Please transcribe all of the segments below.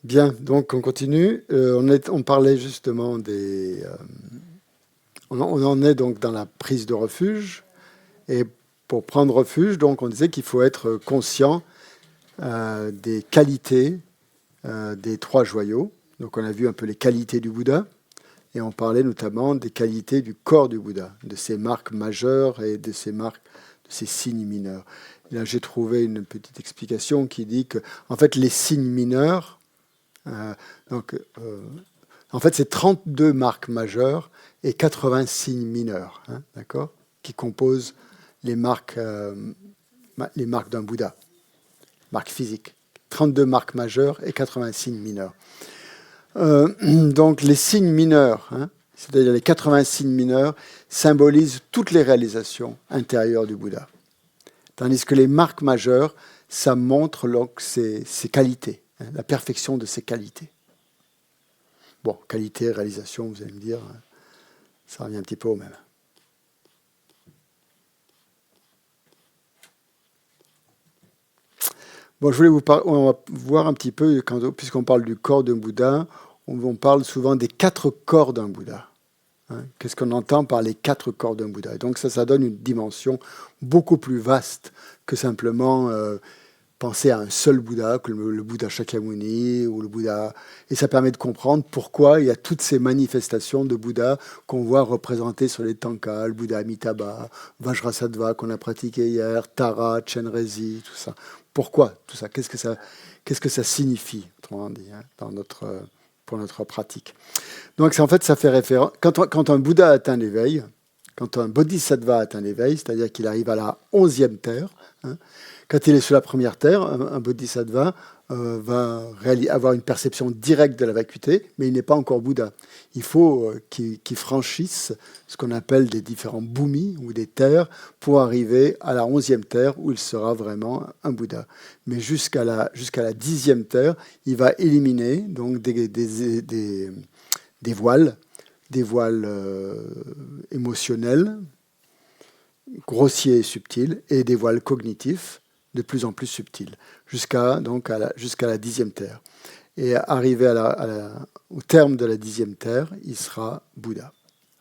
Bien, donc on continue. On parlait justement des... on en est donc dans la prise de refuge. Et pour prendre refuge, donc on disait qu'il faut être conscient des qualités des trois joyaux. Donc on a vu un peu les qualités du Bouddha. Et on parlait notamment des qualités du corps du Bouddha, de ses marques majeures et de ses marques, de ses signes mineurs. Et là, j'ai trouvé une petite explication qui dit que, en fait, les signes mineurs, euh, donc, en fait, c'est 32 marques majeures et 80 signes mineurs, hein, d'accord, qui composent les marques d'un Bouddha, marques physiques. 32 marques majeures et 80 signes mineurs. Donc les signes mineurs, hein, c'est-à-dire les 80 signes mineurs, symbolisent toutes les réalisations intérieures du Bouddha. Tandis que les marques majeures, ça montre donc ses qualités, hein, la perfection de ses qualités. Bon, qualité, réalisation, vous allez me dire, ça revient un petit peu au même. Bon, je voulais on va voir un petit peu, puisqu'on parle du corps d'un Bouddha, on parle souvent des 4 corps d'un Bouddha. Hein, qu'est-ce qu'on entend par les 4 corps d'un Bouddha? Et donc ça donne une dimension beaucoup plus vaste que simplement penser à un seul Bouddha, comme le Bouddha Shakyamuni ou le Bouddha. Et ça permet de comprendre pourquoi il y a toutes ces manifestations de Bouddha qu'on voit représentées sur les tankas, le Bouddha Amitabha, Vajrasattva qu'on a pratiqué hier, Tara, Chenrezi, tout ça. Pourquoi tout ça? Qu'est-ce que ça signifie, autrement dit, hein, pour notre pratique? Donc en fait, ça fait référence. Quand un Bouddha atteint l'éveil, quand un bodhisattva atteint l'éveil, c'est-à-dire qu'il arrive à la 11e terre, hein, quand il est sur la première terre, un bodhisattva va avoir une perception directe de la vacuité, mais il n'est pas encore Bouddha. Il faut qu'il franchisse ce qu'on appelle des différents bhumis ou des terres pour arriver à la 11e terre où il sera vraiment un Bouddha. Mais jusqu'à la 10e terre, il va éliminer donc des voiles émotionnels, grossiers et subtils, et des voiles cognitifs de plus en plus subtils, jusqu'à la 10e terre. Et arrivé au terme de la 10e terre, il sera Bouddha.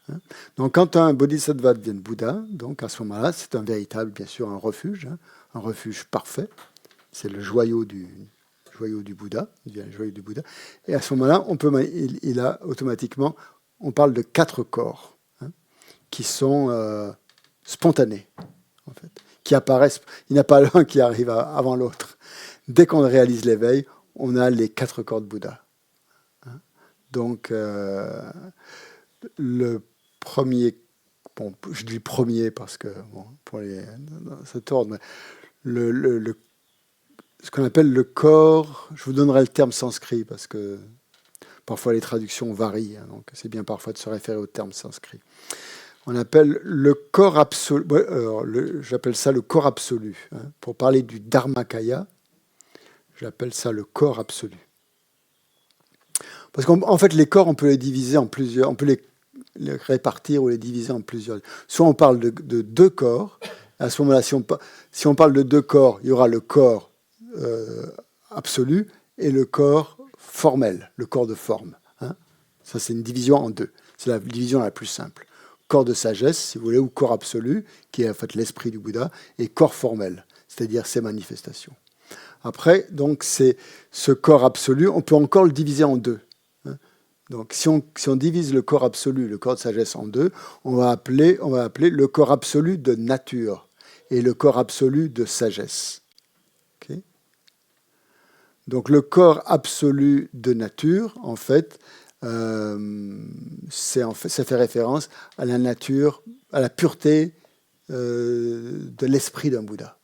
Hein. Donc quand un bodhisattva devient Bouddha, donc à ce moment-là, c'est un véritable, bien sûr, un refuge parfait. C'est le joyau du Bouddha, le joyau du Bouddha. Et à ce moment-là, il a automatiquement, on parle de 4 corps, hein, qui sont spontanés, en fait, qui apparaissent. Il n'y a pas l'un qui arrive avant l'autre. Dès qu'on réalise l'éveil, on a les 4 corps de Bouddha. Hein. Donc, le premier, bon, je dis premier parce que, bon, pour cet ordre, mais ce qu'on appelle le corps, je vous donnerai le terme sanskrit parce que parfois les traductions varient, hein, donc c'est bien parfois de se référer au terme sanskrit. On appelle le corps absolu, j'appelle ça le corps absolu. Hein. Pour parler du Dharmakaya, j'appelle ça le corps absolu. Parce qu'en fait, les corps, on peut les diviser en plusieurs, on peut les répartir ou les diviser en plusieurs. Soit on parle de 2 corps, à ce moment-là, si on parle de 2 corps, il y aura le corps absolu et le corps formel, le corps de forme. Hein. Ça, c'est une division en 2. C'est la division la plus simple. Corps de sagesse, si vous voulez, ou corps absolu, qui est en fait l'esprit du Bouddha, et corps formel, c'est-à-dire ses manifestations. Après, donc, c'est ce corps absolu, on peut encore le diviser en 2. Hein. Donc, si on divise le corps absolu, le corps de sagesse en 2, on va appeler le corps absolu de nature et le corps absolu de sagesse. Okay. Donc, le corps absolu de nature, en fait, ça fait référence à la nature, à la pureté de l'esprit d'un Bouddha.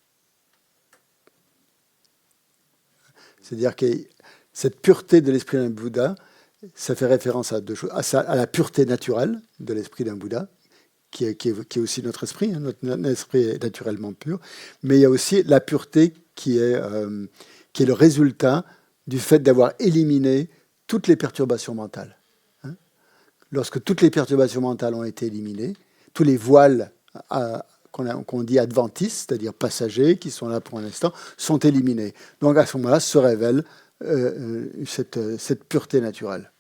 C'est-à-dire que cette pureté de l'esprit d'un Bouddha, ça fait référence à 2 choses, à la pureté naturelle de l'esprit d'un Bouddha, qui est aussi notre esprit. Hein, notre esprit est naturellement pur, mais il y a aussi la pureté qui est le résultat du fait d'avoir éliminé toutes les perturbations mentales. Hein. Lorsque toutes les perturbations mentales ont été éliminées, tous les voiles qu'on dit adventistes, c'est-à-dire passagers, qui sont là pour un instant, sont éliminés. Donc à ce moment-là se révèle cette pureté naturelle.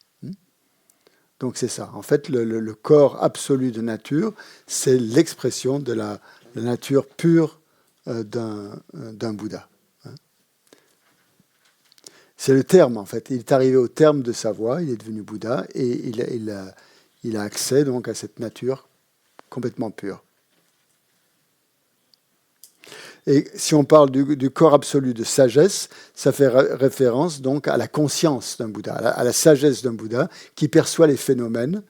Donc c'est ça. En fait, le corps absolu de nature, c'est l'expression de la nature pure d'un Bouddha. C'est le terme, en fait. Il est arrivé au terme de sa voie, il est devenu Bouddha, et il a accès donc à cette nature complètement pure. Et si on parle du corps absolu de sagesse, ça fait référence donc à la conscience d'un Bouddha, à la sagesse d'un Bouddha qui perçoit les phénomènes.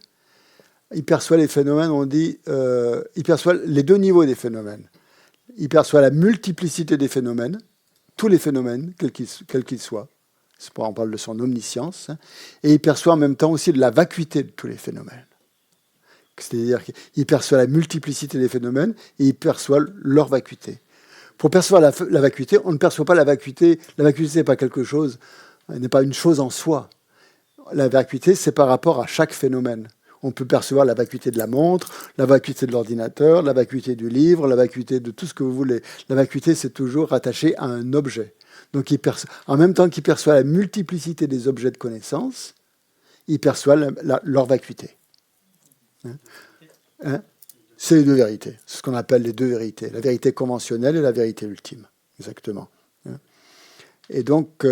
Il perçoit les phénomènes, on dit, il perçoit les deux niveaux des phénomènes. Il perçoit la multiplicité des phénomènes, tous les phénomènes, quels qu'ils soient. On parle de son omniscience. Et il perçoit en même temps aussi de la vacuité de tous les phénomènes. C'est-à-dire qu'il perçoit la multiplicité des phénomènes et il perçoit leur vacuité. Pour percevoir la vacuité, on ne perçoit pas la vacuité. La vacuité, ce n'est pas quelque chose, n'est pas une chose en soi. La vacuité, c'est par rapport à chaque phénomène. On peut percevoir la vacuité de la montre, la vacuité de l'ordinateur, la vacuité du livre, la vacuité de tout ce que vous voulez. La vacuité, c'est toujours rattaché à un objet. Donc, en même temps qu'il perçoit la multiplicité des objets de connaissance, il perçoit leur vacuité. C'est les deux vérités. C'est ce qu'on appelle les deux vérités. La vérité conventionnelle et la vérité ultime. Exactement. Et donc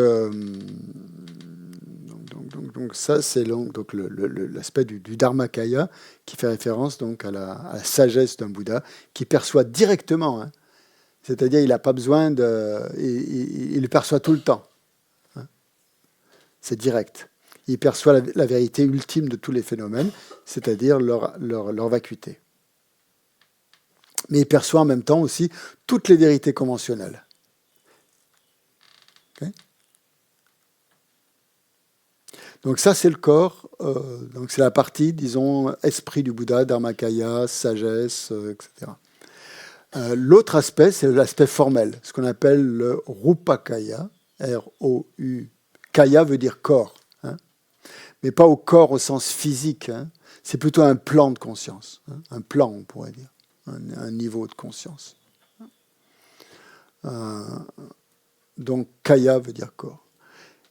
ça, c'est donc l'aspect du Dharmakaya qui fait référence donc à la sagesse d'un Bouddha qui perçoit directement. C'est-à-dire, il n'a pas besoin de... Il le perçoit tout le temps. C'est direct. Il perçoit la vérité ultime de tous les phénomènes, c'est-à-dire leur vacuité. Mais il perçoit en même temps aussi toutes les vérités conventionnelles. Okay. Donc ça, c'est le corps, donc c'est la partie, disons, esprit du Bouddha, Dharmakaya, sagesse, etc. L'autre aspect, c'est l'aspect formel, ce qu'on appelle le Rupakaya, R-O-U. Kaya veut dire corps, mais pas au corps au sens physique, c'est plutôt un plan de conscience, un plan, on pourrait dire. Un niveau de conscience. Donc, kaya veut dire corps.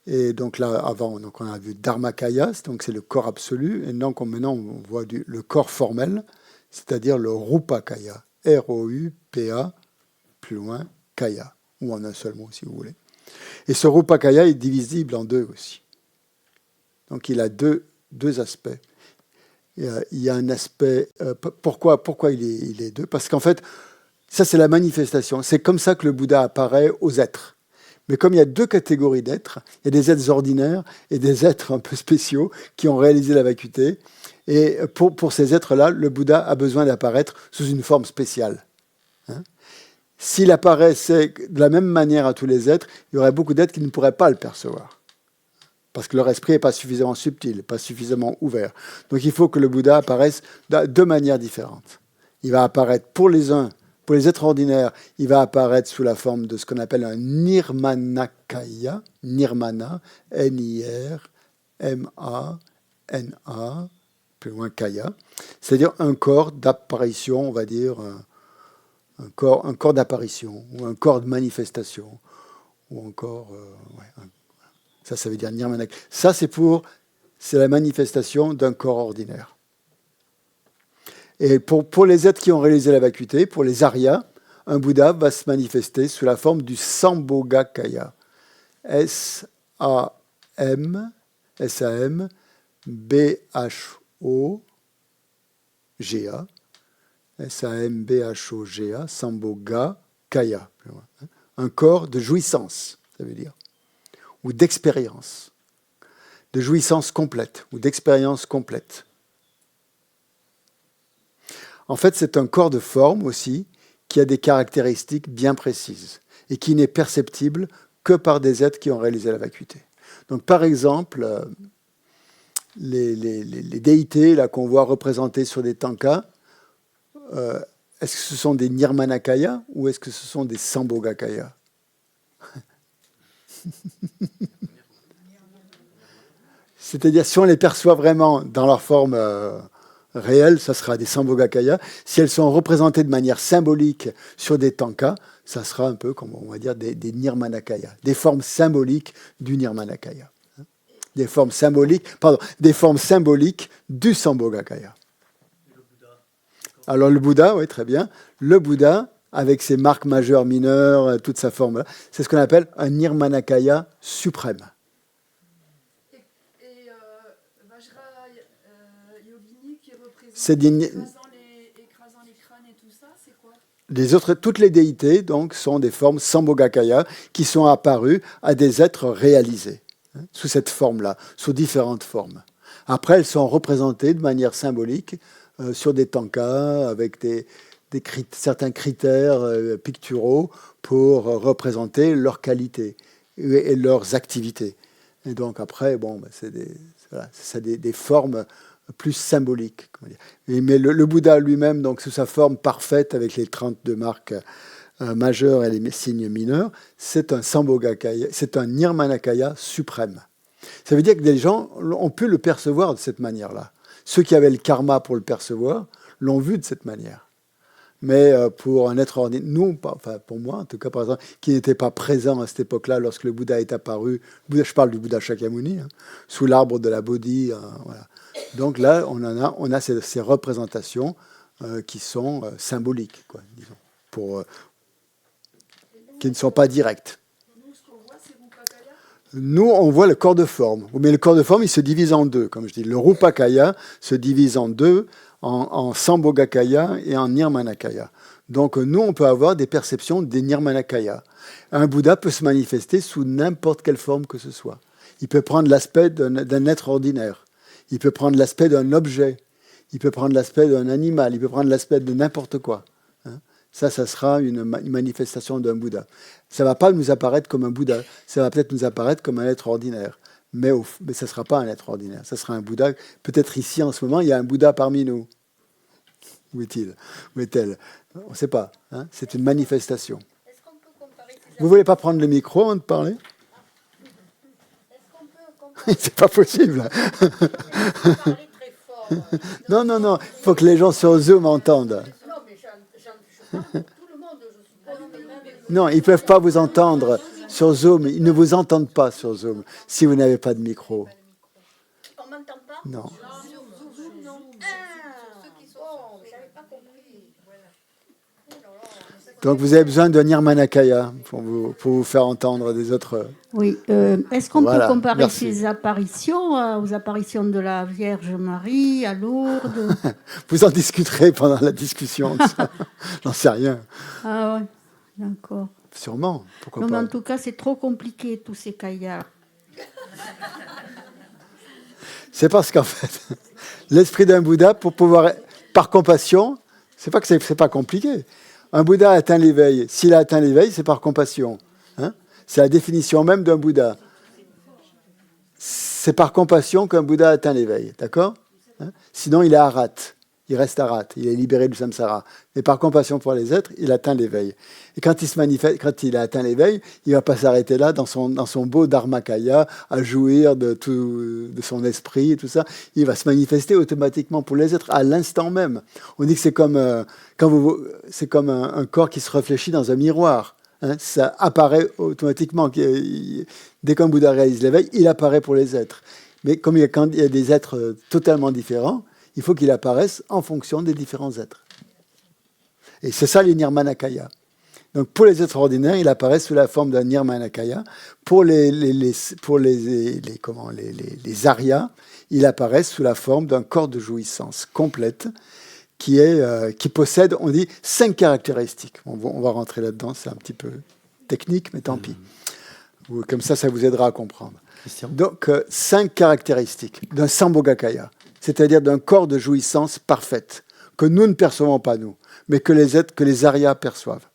Et donc là, avant, donc on a vu Dharmakaya, donc c'est le corps absolu. Et donc maintenant, on voit le corps formel, c'est-à-dire le Rupakaya. R-O-U-P-A, plus loin, Kaya. Ou en un seul mot, si vous voulez. Et ce Rupakaya est divisible en deux aussi. Donc il a deux aspects. Il y a un aspect... pourquoi il est deux? Parce qu'en fait, ça c'est la manifestation. C'est comme ça que le Bouddha apparaît aux êtres. Mais comme il y a deux catégories d'êtres, il y a des êtres ordinaires et des êtres un peu spéciaux qui ont réalisé la vacuité. Et pour ces êtres-là, le Bouddha a besoin d'apparaître sous une forme spéciale. S'il apparaissait de la même manière à tous les êtres, il y aurait beaucoup d'êtres qui ne pourraient pas le percevoir. Parce que leur esprit n'est pas suffisamment subtil, pas suffisamment ouvert. Donc il faut que le Bouddha apparaisse de manières différentes. Il va apparaître pour les uns, pour les êtres ordinaires, il va apparaître sous la forme de ce qu'on appelle un Nirmanakaya, Nirmana, N-I-R-M-A-N-A, plus loin Kaya, c'est-à-dire un corps d'apparition, on va dire, un corps d'apparition, ou un corps de manifestation, ou encore... Ça veut dire Nirmanak. Ça, c'est la manifestation d'un corps ordinaire. Et pour les êtres qui ont réalisé la vacuité, pour les Aryas, un Bouddha va se manifester sous la forme du Sambhogakaya. S-A-M, B-H-O-G-A, S-A-M-B-H-O-G-A, Sambhogakaya. Un corps de jouissance, ça veut dire. Ou d'expérience, de jouissance complète, ou d'expérience complète. En fait, c'est un corps de forme aussi qui a des caractéristiques bien précises et qui n'est perceptible que par des êtres qui ont réalisé la vacuité. Donc, par exemple, les déités là, qu'on voit représentées sur des tankas, est-ce que ce sont des Nirmanakaya ou est-ce que ce sont des Sambhogakaya? C'est-à-dire, si on les perçoit vraiment dans leur forme réelles, ça sera des Sambhogakaya. Si elles sont représentées de manière symbolique sur des tankas, ça sera un peu, comme on va dire, des Nirmanakaya, des formes symboliques du Nirmanakaya. Des formes symboliques du Sambhogakaya. Alors le Bouddha, oui, très bien. Le Bouddha, avec ses marques majeures, mineures, toute sa forme, c'est ce qu'on appelle un Nirmanakaya suprême. Et Vajra Yogini qui représente C'est écrasant les crânes et tout ça, c'est quoi? Toutes les déités donc, sont des formes Sambhogakaya qui sont apparues à des êtres réalisés, sous cette forme-là, sous différentes formes. Après, elles sont représentées de manière symbolique sur des tankas avec certains critères picturaux pour représenter leurs qualités et leurs activités. Et donc après, bon, c'est des formes plus symboliques. Mais le Bouddha lui-même, donc sous sa forme parfaite avec les 32 marques majeures et les signes mineurs, c'est un Sambhogakaya, c'est un Nirmanakaya suprême. Ça veut dire que des gens ont pu le percevoir de cette manière-là. Ceux qui avaient le karma pour le percevoir l'ont vu de cette manière. Mais pour un être ordinaire, nous, enfin pour moi en tout cas par exemple, qui n'était pas présent à cette époque-là lorsque le Bouddha est apparu, je parle du Bouddha Shakyamuni, sous l'arbre de la Bodhi, voilà. Donc là, on a ces représentations qui sont symboliques, quoi, disons, qui ne sont pas directes. Nous, on voit le corps de forme. Mais le corps de forme, il se divise en deux, comme je dis. Le Rupakaya se divise en deux, en Sambhogakaya et en Nirmanakaya. Donc nous, on peut avoir des perceptions des Nirmanakaya. Un Bouddha peut se manifester sous n'importe quelle forme que ce soit. Il peut prendre l'aspect d'un être ordinaire. Il peut prendre l'aspect d'un objet. Il peut prendre l'aspect d'un animal. Il peut prendre l'aspect de n'importe quoi. Ça sera une manifestation d'un Bouddha. Ça ne va pas nous apparaître comme un Bouddha. Ça va peut-être nous apparaître comme un être ordinaire. Mais ça ne sera pas un être ordinaire. Ça sera un Bouddha. Peut-être ici, en ce moment, il y a un Bouddha parmi nous. Où est-il? Où est-elle? On ne sait pas. C'est une manifestation. Vous ne voulez pas prendre le micro avant de parler? C'est pas possible. Non. Il faut que les gens sur Zoom entendent. Non, ils ne peuvent pas vous entendre sur Zoom. Ils ne vous entendent pas sur Zoom si vous n'avez pas de micro. On m'entend pas? Non. Donc vous avez besoin de Nirmanakaya pour vous faire entendre des autres. Oui. Est-ce qu'on peut comparer merci. ces apparitions aux apparitions de la Vierge Marie à Lourdes? Vous en discuterez pendant la discussion. J'en sais rien. Ah ouais, d'accord. Sûrement, pourquoi Non, pas. mais en tout cas, c'est trop compliqué, tous ces kayas. C'est parce qu'en fait, l'esprit d'un Bouddha, pour pouvoir, par compassion, c'est pas que c'est pas compliqué. Un Bouddha a atteint l'éveil. S'il a atteint l'éveil, c'est par compassion. C'est la définition même d'un Bouddha. C'est par compassion qu'un Bouddha a atteint l'éveil, d'accord? Sinon, il est arat. Il reste arat. Il est libéré du samsara. Mais par compassion pour les êtres, il atteint l'éveil. Et quand il se manifeste, quand il a atteint l'éveil, il ne va pas s'arrêter là dans son beau dharmakaya à jouir de son esprit et tout ça. Il va se manifester automatiquement pour les êtres à l'instant même. On dit que c'est comme un corps qui se réfléchit dans un miroir. Ça apparaît automatiquement. Dès qu'un Bouddha réalise l'éveil, il apparaît pour les êtres. Mais comme quand il y a des êtres totalement différents, il faut qu'il apparaisse en fonction des différents êtres. Et c'est ça les Nirmanakaya. Donc pour les êtres ordinaires, il apparaît sous la forme d'un Nirmanakaya. Pour les Aryas, il apparaît sous la forme d'un corps de jouissance complète qui possède, on dit, 5 caractéristiques. On va rentrer là-dedans, c'est un petit peu technique, mais tant pis. Comme ça vous aidera à comprendre. Christian. Donc 5 caractéristiques d'un Sambhogakaya, c'est-à-dire d'un corps de jouissance parfaite, que nous ne percevons pas, nous, mais que les Aryas perçoivent.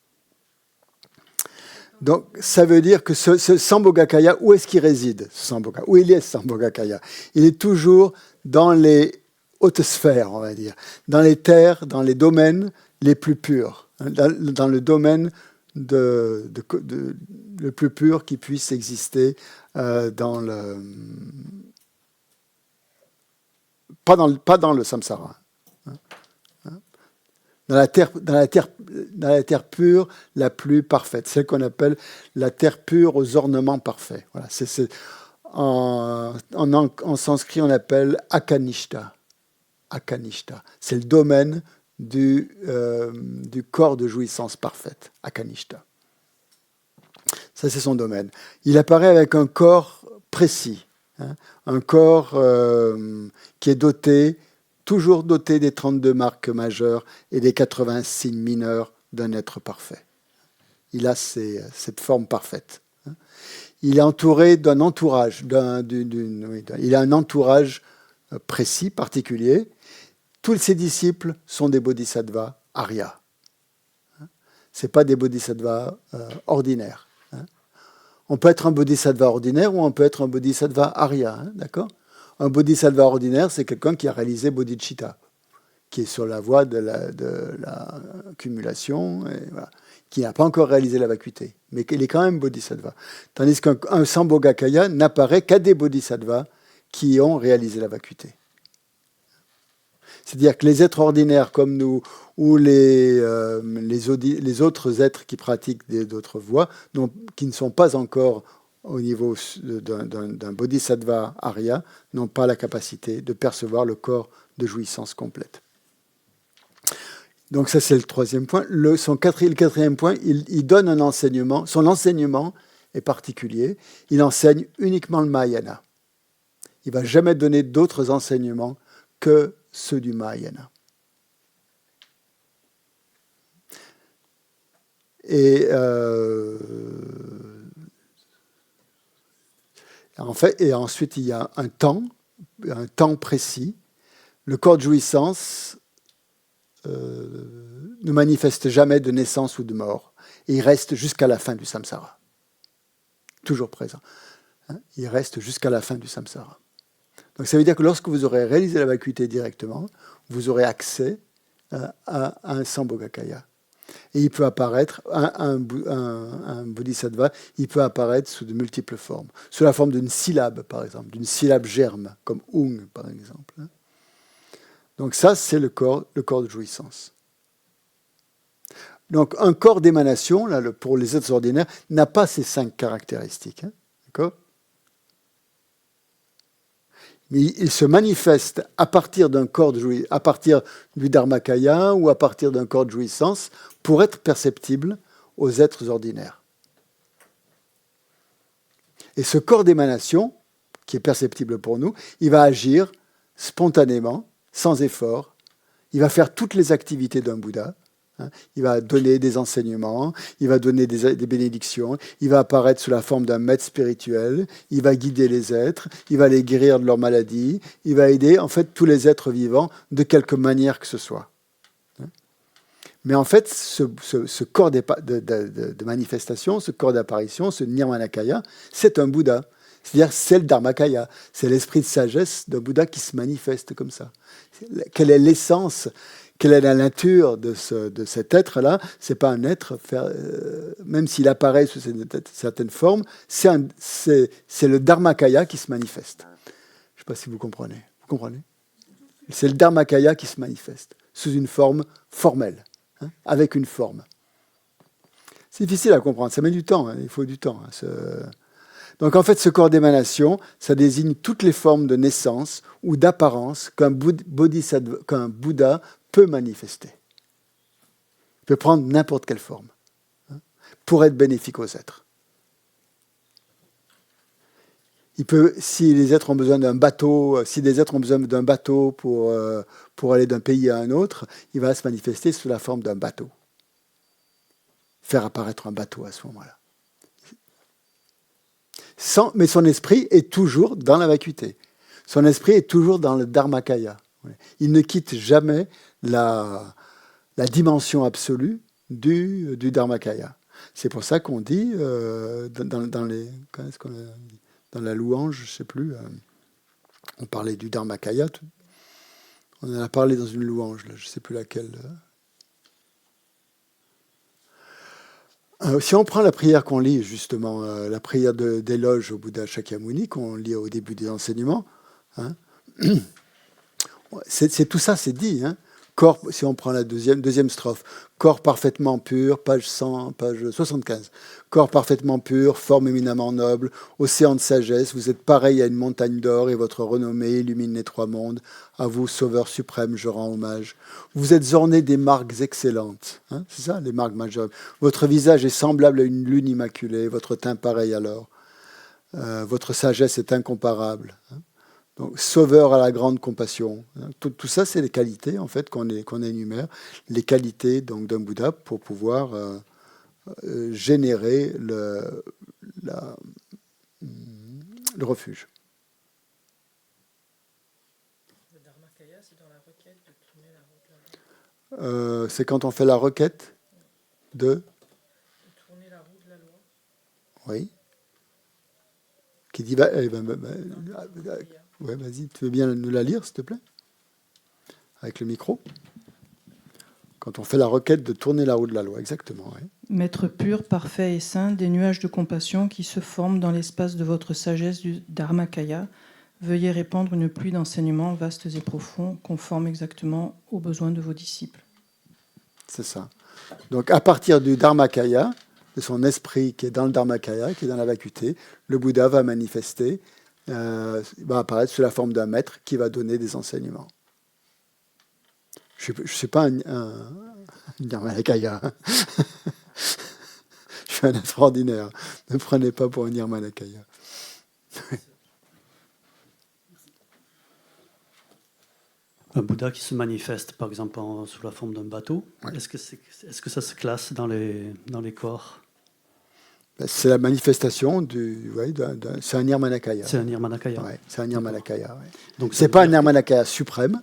Donc, ça veut dire que ce Sambhogakaya, où est-ce qu'il réside, ce Sambhogakaya? Où il est, ce Sambhogakaya? Il est toujours dans les hautes sphères, on va dire, dans les terres, dans les domaines les plus purs, dans le domaine le plus pur qui puisse exister pas dans le samsara. Dans la terre pure, la plus parfaite, celle qu'on appelle la terre pure aux ornements parfaits. Voilà, en sanskrit, on appelle Akanishta. Akanishta. C'est le domaine du corps de jouissance parfaite. Akanishta. Ça, c'est son domaine. Il apparaît avec un corps précis, un corps qui est toujours doté des 32 marques majeures et des 80 signes mineurs d'un être parfait. Il a cette forme parfaite. Il est entouré d'un entourage, il a un entourage précis, particulier. Tous ses disciples sont des bodhisattvas arya. Ce n'est pas des bodhisattvas ordinaires. On peut être un bodhisattva ordinaire ou on peut être un bodhisattva arya, d'accord ? Un bodhisattva ordinaire, c'est quelqu'un qui a réalisé bodhicitta, qui est sur la voie de la cumulation, et voilà, qui n'a pas encore réalisé la vacuité, mais il est quand même bodhisattva. Tandis qu'un Sambhogakaya n'apparaît qu'à des bodhisattvas qui ont réalisé la vacuité. C'est-à-dire que les êtres ordinaires comme nous, ou les autres êtres qui pratiquent d'autres voies, qui ne sont pas encore au niveau d'un bodhisattva arya, n'ont pas la capacité de percevoir le corps de jouissance complète. Donc ça, c'est le troisième point. Le quatrième point, il donne un enseignement. Son enseignement est particulier. Il enseigne uniquement le Mahayana. Il ne va jamais donner d'autres enseignements que ceux du Mahayana. Et ensuite, il y a un temps précis. Le corps de jouissance ne manifeste jamais de naissance ou de mort. Et il reste jusqu'à la fin du samsara. Toujours présent. Il reste jusqu'à la fin du samsara. Donc ça veut dire que lorsque vous aurez réalisé la vacuité directement, vous aurez accès à un Sambhogakaya. Et il peut apparaître, un bodhisattva, il peut apparaître sous de multiples formes. Sous la forme d'une syllabe, par exemple, d'une syllabe germe, comme Ung, par exemple. Donc ça, c'est le corps de jouissance. Donc un corps d'émanation, là, pour les êtres ordinaires, n'a pas ces 5 caractéristiques. D'accord ? Mais il se manifeste à partir d'un corps de à partir du Dharmakaya ou à partir d'un corps de jouissance pour être perceptible aux êtres ordinaires. Et ce corps d'émanation, qui est perceptible pour nous, il va agir spontanément, sans effort. Il va faire toutes les activités d'un Bouddha. Il va donner des enseignements, il va donner des bénédictions, il va apparaître sous la forme d'un maître spirituel, il va guider les êtres, il va les guérir de leurs maladies, il va aider en fait tous les êtres vivants de quelque manière que ce soit. Mais en fait, ce corps de manifestation, ce corps d'apparition, ce Nirmanakaya, c'est un Bouddha. C'est-à-dire c'est le Dharmakaya, c'est l'esprit de sagesse d'un Bouddha qui se manifeste comme ça. Quelle est l'essence ? Quelle est la nature de cet être-là ? Ce n'est pas un être, même s'il apparaît sous certaines formes, c'est le Dharmakaya qui se manifeste. Je ne sais pas si vous comprenez. Vous comprenez ? C'est le Dharmakaya qui se manifeste, sous une forme formelle, avec une forme. C'est difficile à comprendre, ça met du temps, il faut du temps. Donc en fait, ce corps d'émanation, ça désigne toutes les formes de naissance ou d'apparence qu'un Bouddha peut manifester. Il peut prendre n'importe quelle forme pour être bénéfique aux êtres. Il peut, si les êtres ont besoin d'un bateau, si des êtres ont besoin d'un bateau pour aller d'un pays à un autre, il va se manifester sous la forme d'un bateau. Faire apparaître un bateau à ce moment-là. Mais son esprit est toujours dans la vacuité. Son esprit est toujours dans le Dharmakaya. Il ne quitte jamais la dimension absolue du Dharmakaya. C'est pour ça qu'on dit, dans la louange, je ne sais plus, on parlait du Dharmakaya, on en a parlé dans une louange, là, je ne sais plus laquelle. Si on prend la prière qu'on lit, justement, la prière d'éloge au Bouddha Shakyamuni, qu'on lit au début des enseignements, c'est tout ça, c'est dit, corps, si on prend la deuxième strophe, corps parfaitement pur, page 100, page 75. Corps parfaitement pur, forme éminemment noble, océan de sagesse, vous êtes pareil à une montagne d'or et votre renommée illumine les trois mondes. À vous, Sauveur suprême, je rends hommage. Vous êtes orné des marques excellentes. Hein, c'est ça, les marques majeures. Votre visage est semblable à une lune immaculée, votre teint pareil à l'or. Votre sagesse est incomparable. Hein. Donc, sauveur à la grande compassion. Tout ça, c'est les qualités en fait qu'on énumère, les qualités donc d'un Bouddha pour pouvoir générer le refuge. Le Dharmakaya, c'est dans la requête de tourner la roue de la loi. C'est quand on fait la requête de Tourner la roue de la loi. oui. Qui dit ouais, vas-y, tu veux bien nous la lire, s'il te plaît? Avec le micro. Quand on fait la requête de tourner la roue de la loi, exactement. Ouais. Maître pur, parfait et saint, des nuages de compassion qui se forment dans l'espace de votre sagesse du Dharmakaya, veuillez répandre une pluie d'enseignements vastes et profonds, conformes exactement aux besoins de vos disciples. C'est ça. Donc, à partir du Dharmakaya, de son esprit qui est dans le Dharmakaya, qui est dans la vacuité, le Bouddha va manifester, va apparaître sous la forme d'un maître qui va donner des enseignements. Je ne suis pas un Nirmanakaya. Je suis un extraordinaire. Ne prenez pas pour un Nirmanakaya. Un Bouddha qui se manifeste, par exemple, sous la forme d'un bateau, ouais. Est-ce que ça se classe dans les corps? C'est la manifestation c'est un Nirmanakaya. C'est un Nirmanakaya. Ouais, c'est un Nirmanakaya. Ouais. Donc c'est pas un Nirmanakaya suprême,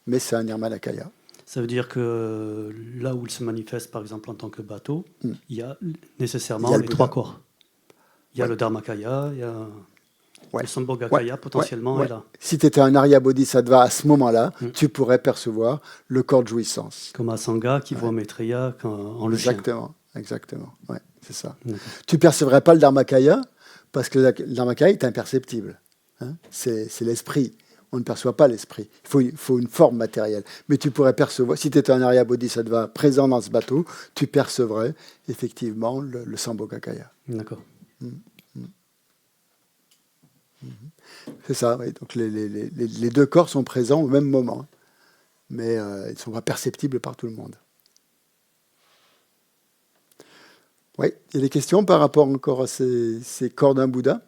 mais c'est un Nirmanakaya. Ça veut dire que là où il se manifeste, par exemple, en tant que bateau, il y a nécessairement les trois corps. Il y a le Dharmakaya, il y a le Sambhogakaya potentiellement. Ouais. Est là. Si tu étais un Arya Bodhisattva à ce moment-là, tu pourrais percevoir le corps de jouissance. Comme Asanga qui voit Maitreya en le chien. Exactement. Ouais, c'est ça. Tu ne percevrais pas le Dharmakaya parce que le Dharmakaya est imperceptible. Hein, c'est l'esprit. On ne perçoit pas l'esprit. Il faut une forme matérielle. Mais tu pourrais percevoir, si tu étais un Arya Bodhisattva présent dans ce bateau, tu percevrais effectivement le Sambhogakaya. D'accord. C'est ça, oui. Donc les deux corps sont présents au même moment, mais ils ne sont pas perceptibles par tout le monde. Oui, il y a des questions par rapport encore à ces corps d'un Bouddha?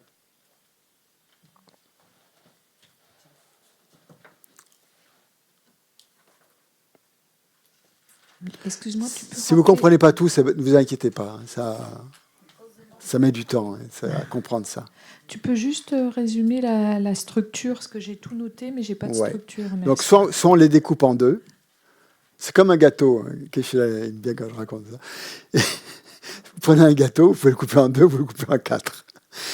Excuse-moi, tu peux si vous ne comprenez pas tout, ne vous inquiétez pas. Ça met du temps à comprendre ça. Tu peux juste résumer la structure, parce que j'ai tout noté, mais je n'ai pas de structure. Merci. Donc, soit on les découpe en deux. C'est comme un gâteau. Bien que je raconte ça. Vous prenez un gâteau, vous pouvez le couper en deux, vous le coupez en quatre.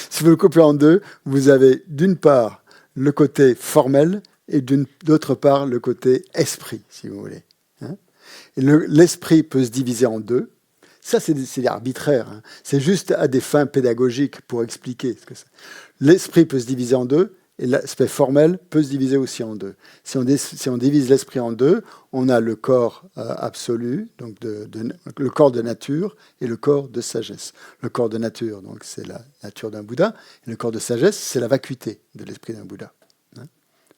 Si vous le coupez en deux, vous avez d'une part le côté formel et d'autre part le côté esprit, si vous voulez. Et l'esprit peut se diviser en deux. Ça, c'est arbitraire. Hein. C'est juste à des fins pédagogiques pour expliquer ce que c'est. L'esprit peut se diviser en deux et l'aspect formel peut se diviser aussi en deux. Si on divise l'esprit en deux, on a le corps absolu, donc le corps de nature et le corps de sagesse. Le corps de nature, donc c'est la nature d'un Bouddha, et le corps de sagesse, c'est la vacuité de l'esprit d'un Bouddha. Hein.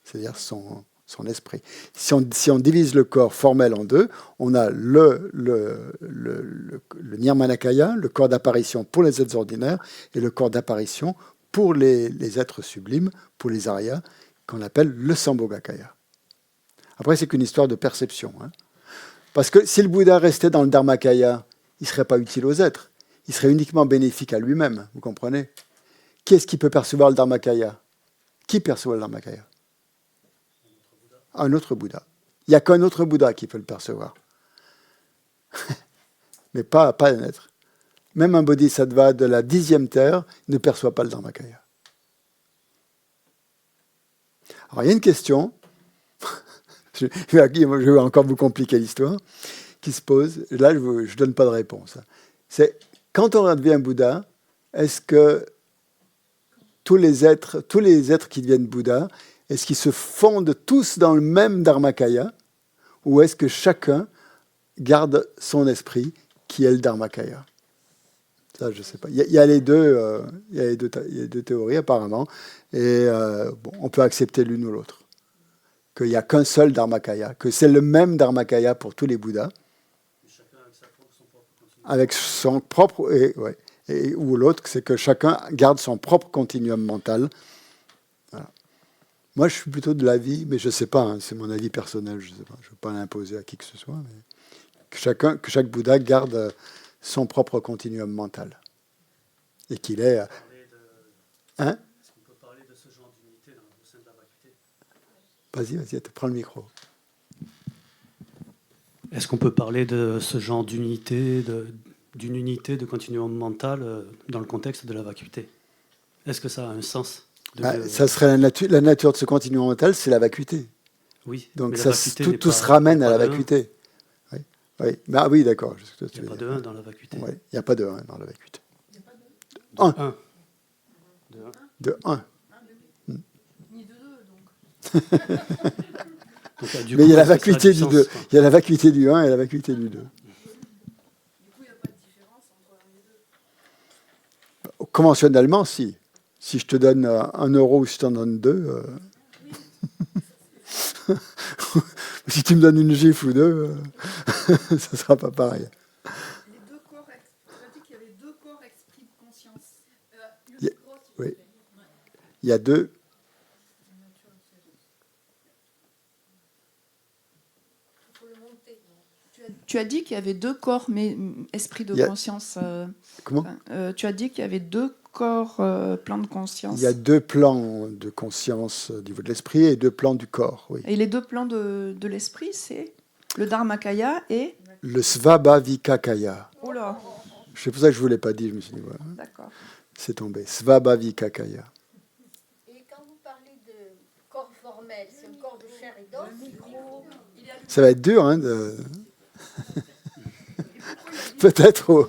C'est-à-dire son esprit. Si on divise le corps formel en deux, on a le Nirmanakaya, le corps d'apparition pour les êtres ordinaires, et le corps d'apparition pour les êtres sublimes, pour les Aryas, qu'on appelle le Sambhogakaya. Après, c'est qu'une histoire de perception. Hein. Parce que si le Bouddha restait dans le Dharmakaya, il ne serait pas utile aux êtres. Il serait uniquement bénéfique à lui-même, vous comprenez? Qui est-ce qui peut percevoir le Dharmakaya? Qui perçoit le Dharmakaya? Un autre Bouddha. Il n'y a qu'un autre Bouddha qui peut le percevoir. Mais pas un être. Même un bodhisattva de la 10e terre ne perçoit pas le Dharmakaya. Alors, il y a une question, je vais encore vous compliquer l'histoire, qui se pose. Là, je ne donne pas de réponse. C'est, quand on devient Bouddha, est-ce que tous les êtres qui deviennent Bouddha, est-ce qu'ils se fondent tous dans le même Dharmakaya ou est-ce que chacun garde son esprit, qui est le Dharmakaya? Ça, je ne sais pas. Il y a les deux, il y a les deux théories apparemment, et bon, on peut accepter l'une ou l'autre. Qu'il n'y a qu'un seul Dharmakaya, que c'est le même Dharmakaya pour tous les Bouddhas, avec son propre, ou l'autre, c'est que chacun garde son propre continuum mental. Voilà. Moi, je suis plutôt de l'avis, mais je ne sais pas, hein, c'est mon avis personnel, je ne sais pas, je ne veux pas l'imposer à qui que ce soit, mais que chaque Bouddha garde son propre continuum mental. Et qu'il est... Hein? Est-ce qu'on peut parler de ce genre d'unité au sein de la vacuité? Vas-y, prends le micro. Est-ce qu'on peut parler de ce genre d'unité, d'une unité de continuum mental dans le contexte de la vacuité? Est-ce que ça a un sens ça serait la nature de ce continuum mental, c'est la vacuité. Oui. Donc tout se ramène à la vacuité. Oui. Ah oui, d'accord. Il n'y a pas de 1 dans la vacuité. Oui, il n'y a pas de 1 dans la vacuité. Il n'y a pas de 1. De 1. Ni de 2, donc. Mais il y a la vacuité du 2. Il y a la vacuité du 1 et la vacuité du 2. Du coup, il n'y a pas de différence entre les deux. Conventionnellement, si. Si je te donne 1 euro ou si je t'en donne 2... si tu me donnes une gifle ou 2, ça ne sera pas pareil. Les deux corps, tu as dit qu'il y avait 2 corps esprit de conscience. Oui. Il y a 2. Tu as dit qu'il y avait 2 corps, mais esprit de conscience. Comment? Tu as dit qu'il y avait 2 corps, plans de conscience. Il y a 2 plans de conscience au niveau de l'esprit et 2 plans du corps. Oui. Et les 2 plans de l'esprit, c'est le Dharmakaya et le Svabhavikakaya. Oh là. C'est pour ça que je ne vous l'ai pas dit, je me suis dit, voilà. D'accord. C'est tombé. Svabhavikakaya. Et quand vous parlez de corps formel, c'est un corps de chair et d'os? Ça va être dur, hein, peut-être.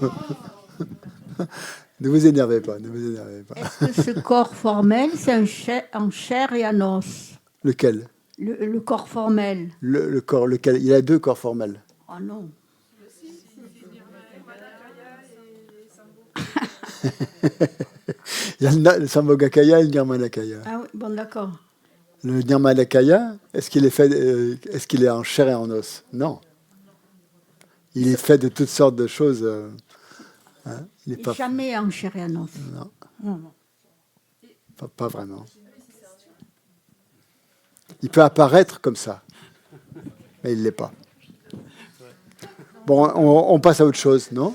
Ne vous énervez pas, Est-ce que ce corps formel, c'est en chair et en os? Lequel? Le corps formel. Le corps, lequel? Il y a 2 corps formels. Oh non. Il y a le Sambhogakaya et le Nirmanakaya. Ah oui, bon, d'accord. Le Nirmanakaya, est-ce qu'il est en chair et en os? Non. Il est fait de toutes sortes de choses. Il n'est pas jamais en chair et en os. Non. Pas vraiment. Il peut apparaître comme ça, mais il ne l'est pas. Bon, on passe à autre chose, non?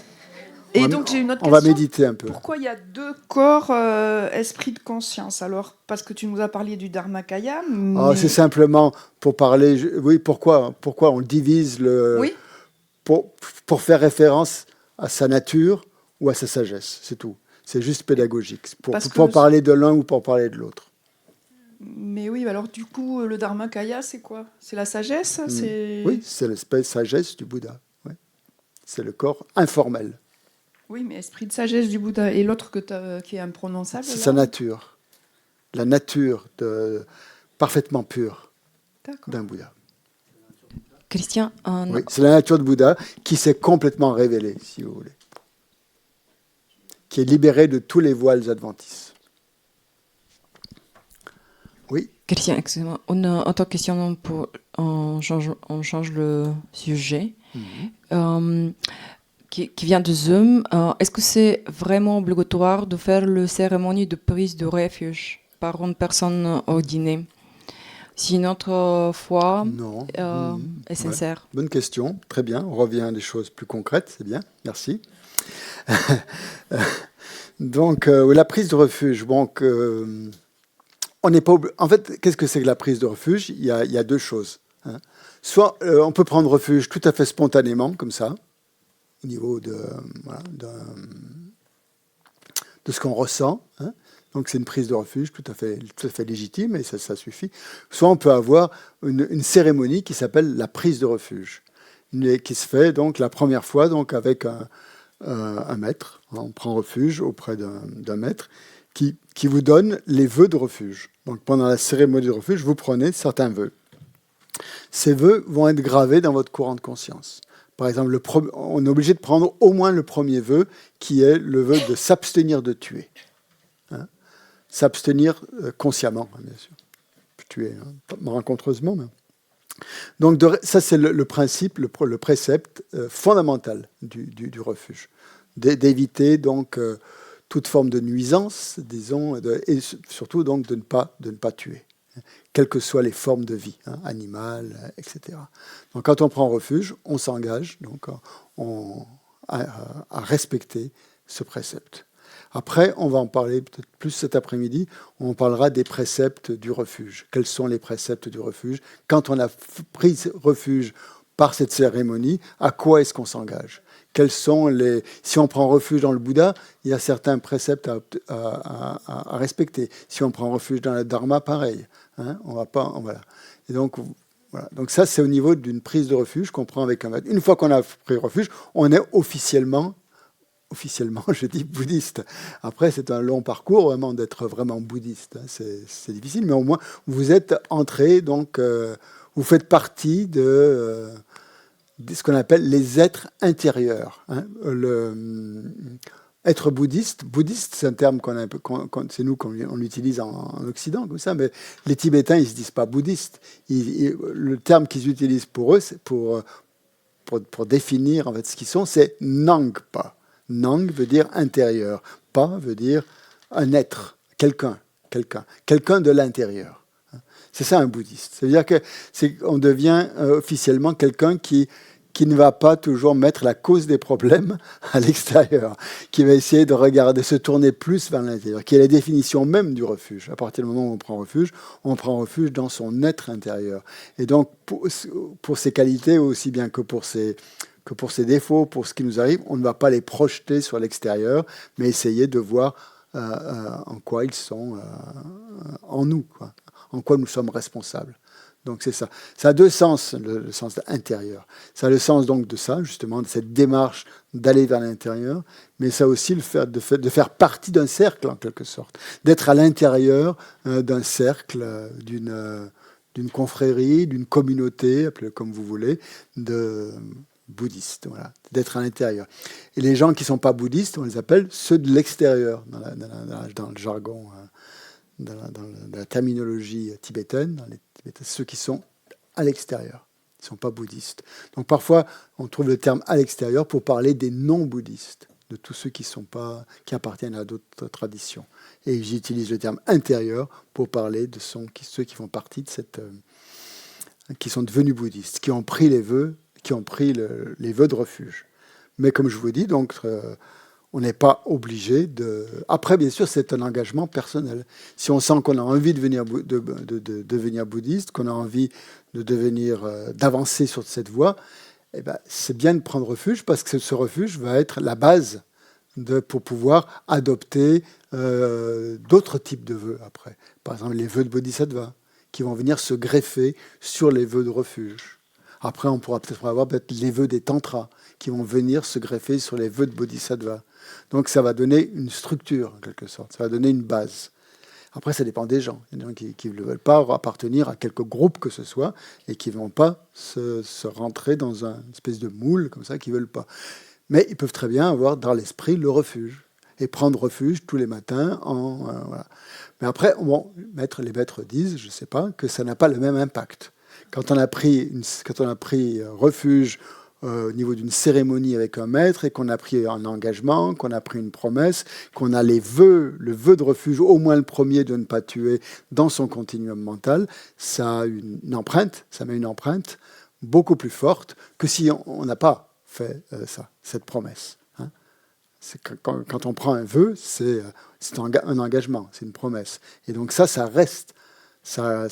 Et donc j'ai une autre question. On va méditer un peu. Pourquoi il y a 2 corps esprit de conscience? Alors, parce que tu nous as parlé du Dharmakaya. Mais... C'est simplement pour parler. Oui, pourquoi on divise le. Oui. Pour faire référence à sa nature ou à sa sagesse, c'est tout. C'est juste pédagogique. Pour parler de l'un ou pour parler de l'autre. Mais oui, alors du coup, le Dharmakaya, c'est quoi? C'est la sagesse? Oui, c'est l'espèce sagesse du Bouddha. Ouais. C'est le corps informel. Oui, mais esprit de sagesse du Bouddha. Et l'autre qui est imprononçable? C'est sa nature. La nature parfaitement pure d'un Bouddha. Christian, oui, c'est la nature de Bouddha qui s'est complètement révélée, si vous voulez. Qui est libérée de tous les voiles adventistes. Oui. Christian, excusez-moi. On a autre question, on change le sujet. Qui vient de Zoom. Est-ce que c'est vraiment obligatoire de faire la cérémonie de prise de refuge par une personne ordinée? Si notre foi est sincère. Bonne question, très bien. On revient à des choses plus concrètes, c'est bien, merci. Donc, la prise de refuge. Donc, on n'est pas en fait, qu'est-ce que c'est que la prise de refuge? Il y a 2 choses. Hein. Soit on peut prendre refuge tout à fait spontanément, comme ça, au niveau de ce qu'on ressent. Hein. Donc c'est une prise de refuge tout à fait légitime et ça suffit. Soit on peut avoir une cérémonie qui s'appelle la prise de refuge, qui se fait donc la première fois donc avec un maître. On prend refuge auprès d'un maître qui vous donne les vœux de refuge. Donc pendant la cérémonie de refuge, vous prenez certains vœux. Ces vœux vont être gravés dans votre courant de conscience. Par exemple, on est obligé de prendre au moins le premier vœu, qui est le vœu de s'abstenir de tuer. Hein, s'abstenir consciemment, bien sûr. Tuer, malencontreusement. Mais... Donc ça, c'est le principe, le précepte fondamental du refuge. D'éviter donc toute forme de nuisance, disons, et surtout donc de ne pas tuer, quelles que soient les formes de vie, animales, etc. Donc quand on prend refuge, on s'engage donc à respecter ce précepte. Après, on va en parler peut-être plus cet après-midi, on parlera des préceptes du refuge. Quels sont les préceptes du refuge? Quand on a pris refuge par cette cérémonie, à quoi est-ce qu'on s'engage? Quels sont si on prend refuge dans le Bouddha, il y a certains préceptes à respecter. Si on prend refuge dans le Dharma, pareil. Hein, on va pas, voilà. Et donc, voilà. Donc ça, c'est au niveau d'une prise de refuge qu'on prend avec un maître. Une fois qu'on a pris refuge, on est officiellement, je dis bouddhiste. Après, c'est un long parcours vraiment d'être vraiment bouddhiste. Hein. C'est difficile, mais au moins, vous êtes entré, donc vous faites partie de ce qu'on appelle les êtres intérieurs. Hein. Être bouddhiste, c'est un terme c'est nous qu'on l'utilise en Occident, comme ça, mais les Tibétains, ils ne se disent pas bouddhistes. Le terme qu'ils utilisent pour eux, c'est pour définir en fait, ce qu'ils sont, c'est Nangpa. Nang veut dire intérieur, Pa veut dire un être, quelqu'un de l'intérieur. C'est ça un bouddhiste. C'est-à-dire qu'on devient officiellement quelqu'un qui ne va pas toujours mettre la cause des problèmes à l'extérieur, qui va essayer de regarder, se tourner plus vers l'intérieur, qui est la définition même du refuge. À partir du moment où on prend refuge dans son être intérieur. Et donc, pour ses qualités, aussi bien que pour ses défauts, pour ce qui nous arrive, on ne va pas les projeter sur l'extérieur, mais essayer de voir en quoi ils sont en nous, quoi, en quoi nous sommes responsables. Donc c'est ça. Ça a deux sens, le sens intérieur. Ça a le sens donc de ça, justement, de cette démarche d'aller vers l'intérieur, mais ça a aussi le fait de faire partie d'un cercle, en quelque sorte. D'être à l'intérieur d'un cercle, d'une confrérie, d'une communauté, appelez-le comme vous voulez, de bouddhistes, voilà, d'être à l'intérieur. Et les gens qui ne sont pas bouddhistes, on les appelle ceux de l'extérieur, dans le jargon, dans la terminologie tibétaine, ceux qui sont à l'extérieur, ils ne sont pas bouddhistes. Donc parfois, on trouve le terme à l'extérieur pour parler des non-bouddhistes, de tous ceux qui appartiennent à d'autres traditions. Et j'utilise le terme intérieur pour parler de ceux qui font partie de qui sont devenus bouddhistes, qui ont pris les vœux les vœux de refuge. Mais comme je vous dis, donc, on n'est pas obligé de... Après, bien sûr, c'est un engagement personnel. Si on sent qu'on a envie de devenir bouddhiste, qu'on a envie d'avancer sur cette voie, eh ben, c'est bien de prendre refuge parce que ce refuge va être la base pour pouvoir adopter d'autres types de vœux après. Par exemple, les vœux de bodhisattva qui vont venir se greffer sur les vœux de refuge. Après, on pourra peut-être avoir les vœux des tantras qui vont venir se greffer sur les vœux de bodhisattva. Donc, ça va donner une structure, en quelque sorte. Ça va donner une base. Après, ça dépend des gens. Il y a des gens qui ne veulent pas appartenir à quelque groupe que ce soit et qui ne vont pas se rentrer dans une espèce de moule comme ça, qui ne veulent pas. Mais ils peuvent très bien avoir dans l'esprit le refuge et prendre refuge tous les matins. Voilà. Mais après, les maîtres disent, je ne sais pas, que ça n'a pas le même impact. Quand on a pris refuge au niveau d'une cérémonie avec un maître et qu'on a pris un engagement, qu'on a pris une promesse, qu'on a le vœu de refuge, au moins le premier de ne pas tuer dans son continuum mental, ça a une empreinte, ça met une empreinte beaucoup plus forte que si on n'a pas fait cette promesse. Hein. Quand on prend un vœu, c'est un engagement, c'est une promesse. Et donc ça reste, ça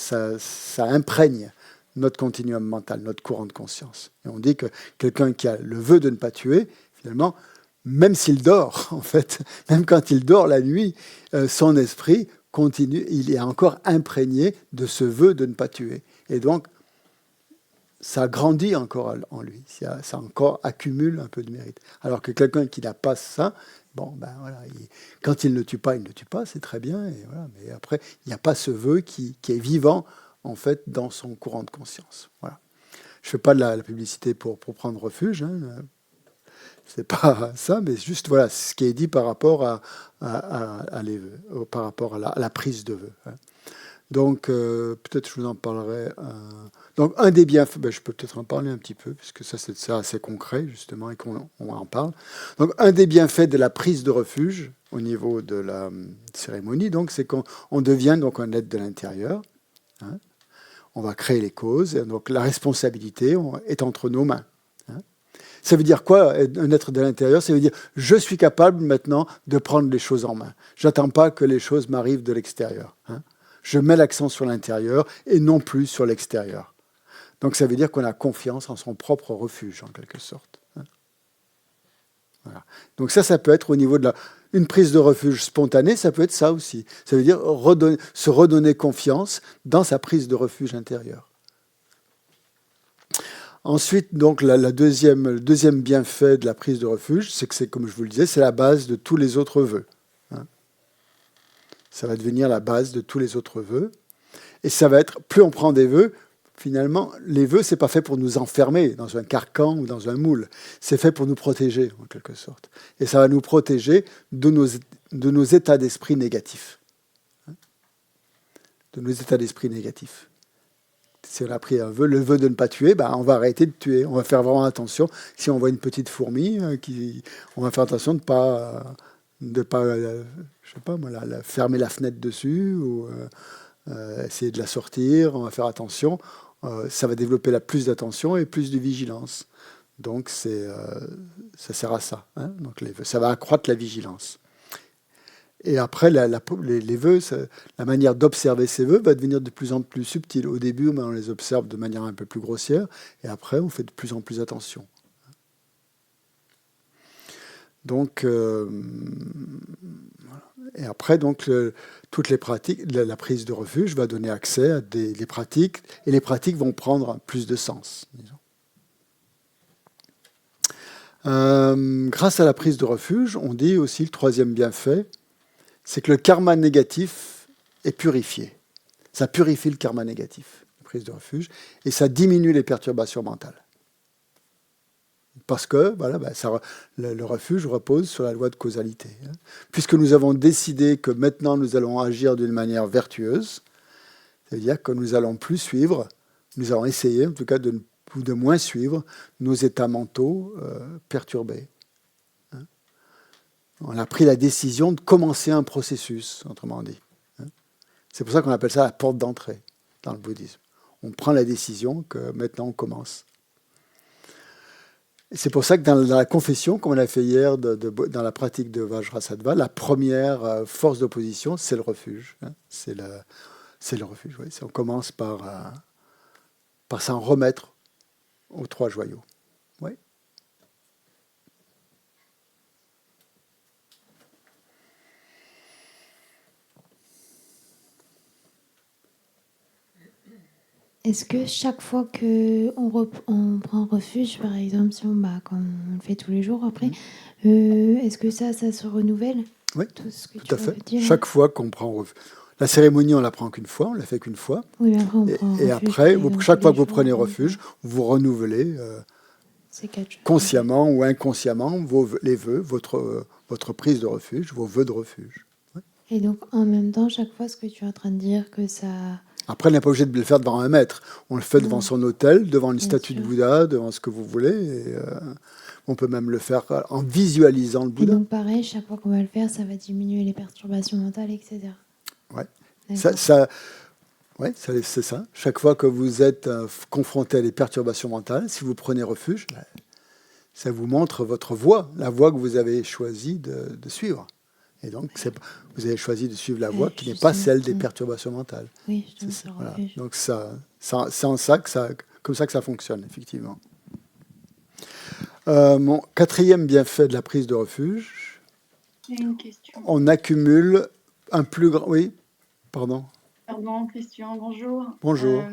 imprègne notre continuum mental, notre courant de conscience. Et on dit que quelqu'un qui a le vœu de ne pas tuer, finalement, même s'il dort, en fait, même quand il dort la nuit, son esprit continue, il est encore imprégné de ce vœu de ne pas tuer. Et donc, ça grandit encore en lui, ça encore accumule un peu de mérite. Alors que quelqu'un qui n'a pas ça, voilà, quand il ne tue pas, c'est très bien, et voilà, mais après, il n'y a pas ce vœu qui est vivant en fait, dans son courant de conscience. Voilà. Je ne fais pas de la publicité pour prendre refuge, hein. C'est pas ça, mais juste voilà ce qui est dit par rapport à les vœux, par rapport à la prise de vœux. Hein. Donc, peut-être je vous en parlerai. Donc, un des bienfaits, je peux peut-être en parler un petit peu, puisque ça, c'est assez concret, justement, et qu'on en parle. Donc, un des bienfaits de la prise de refuge au niveau de la cérémonie, donc, c'est qu'on devient donc un être de l'intérieur. Hein. On va créer les causes, et donc la responsabilité est entre nos mains. Hein. Ça veut dire quoi, un être de l'intérieur? Ça veut dire, je suis capable maintenant de prendre les choses en main. Je n'attends pas que les choses m'arrivent de l'extérieur. Hein. Je mets l'accent sur l'intérieur et non plus sur l'extérieur. Donc ça veut dire qu'on a confiance en son propre refuge, en quelque sorte. Hein. Voilà. Donc ça peut être au niveau de une prise de refuge spontanée, ça peut être ça aussi. Ça veut dire se redonner confiance dans sa prise de refuge intérieure. Ensuite, donc, le deuxième bienfait de la prise de refuge, c'est que comme je vous le disais, c'est la base de tous les autres vœux. Hein. Ça va devenir la base de tous les autres vœux. Et ça va être, plus on prend des vœux, finalement, les vœux, c'est pas fait pour nous enfermer dans un carcan ou dans un moule. C'est fait pour nous protéger, en quelque sorte. Et ça va nous protéger de nos états d'esprit négatifs. Hein. De nos états d'esprit négatifs. Si on a pris un vœu, le vœu de ne pas tuer, on va arrêter de tuer. On va faire vraiment attention. Si on voit une petite fourmi, on va faire attention de ne pas je sais pas moi, fermer la fenêtre dessus ou essayer de la sortir. On va faire attention. Ça va développer plus d'attention et plus de vigilance. Donc ça sert à ça. Hein. Donc ça va accroître la vigilance. Et après, les vœux, la manière d'observer ces vœux va devenir de plus en plus subtile. Au début, on les observe de manière un peu plus grossière, et après, on fait de plus en plus attention. Donc, et après, donc, toutes les pratiques, la prise de refuge va donner accès à des pratiques, et les pratiques vont prendre plus de sens, disons. Grâce à la prise de refuge, on dit aussi le troisième bienfait, c'est que le karma négatif est purifié. Ça purifie le karma négatif, la prise de refuge, et ça diminue les perturbations mentales. Parce que voilà, le refuge repose sur la loi de causalité. Hein. Puisque nous avons décidé que maintenant nous allons agir d'une manière vertueuse, c'est-à-dire que nous allons plus suivre, nous allons essayer en tout cas de moins suivre nos états mentaux perturbés. On a pris la décision de commencer un processus, autrement dit. C'est pour ça qu'on appelle ça la porte d'entrée dans le bouddhisme. On prend la décision que maintenant on commence. Et c'est pour ça que dans la confession, comme on a fait hier dans la pratique de Vajrasattva, la première force d'opposition, c'est le refuge. C'est le refuge. Oui. On commence par s'en remettre aux trois joyaux. Oui. Est-ce que chaque fois qu'on prend refuge, par exemple, quand on le fait tous les jours après, est-ce que ça se renouvelle? Oui, tout à fait. Chaque fois qu'on prend refuge. La cérémonie, on ne la prend qu'une fois, on ne la fait qu'une fois. Oui, après, on prend et après, chaque fois que vous prenez refuge, vous renouvelez consciemment ou inconsciemment les vœux, votre prise de refuge, vos vœux de refuge. Oui. Et donc, en même temps, chaque fois, ce que tu es en train de dire, que ça... Après, on n'est pas obligé de le faire devant un maître. On le fait devant son autel, devant une statue de Bouddha, devant ce que vous voulez. Et, on peut même le faire en visualisant le Bouddha. Et donc, pareil, chaque fois qu'on va le faire, ça va diminuer les perturbations mentales, etc. Oui, c'est ça. Chaque fois que vous êtes confronté à des perturbations mentales, si vous prenez refuge, ça vous montre votre voie, la voie que vous avez choisi de suivre. Et donc, vous avez choisi de suivre la voie qui n'est pas celle des perturbations mentales. Oui, voilà. Donc, c'est comme ça que ça fonctionne, effectivement. Mon quatrième bienfait de la prise de refuge, une question. On accumule un plus grand... Oui, pardon. Pardon, Christian, bonjour. Bonjour.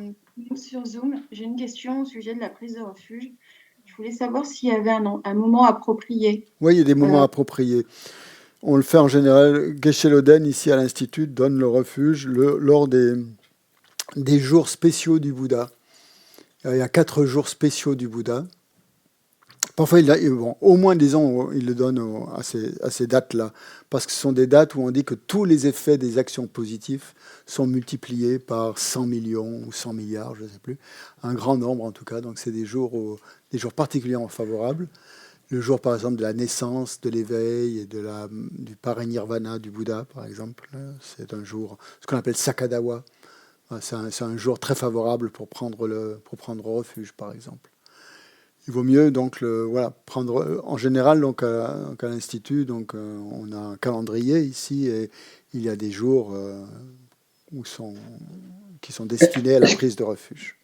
Sur Zoom, j'ai une question au sujet de la prise de refuge. Je voulais savoir s'il y avait un moment approprié. Oui, il y a des moments appropriés. On le fait en général. Geshe Loden, ici à l'Institut, donne le refuge lors des des jours spéciaux du Bouddha. Il y a 4 jours spéciaux du Bouddha. Parfois, au moins, disons, il le donne à ces dates-là, parce que ce sont des dates où on dit que tous les effets des actions positives sont multipliés par 100 millions ou 100 milliards, je ne sais plus, un grand nombre en tout cas. Donc, c'est des jours particulièrement favorables. Le jour, par exemple, de la naissance, de l'éveil et du parinirvana du Bouddha, par exemple, c'est un jour, ce qu'on appelle Sakadawa. C'est un jour très favorable pour prendre refuge, par exemple. Il vaut mieux donc prendre en général donc à l'institut donc on a un calendrier ici et il y a des jours qui sont destinés à la prise de refuge.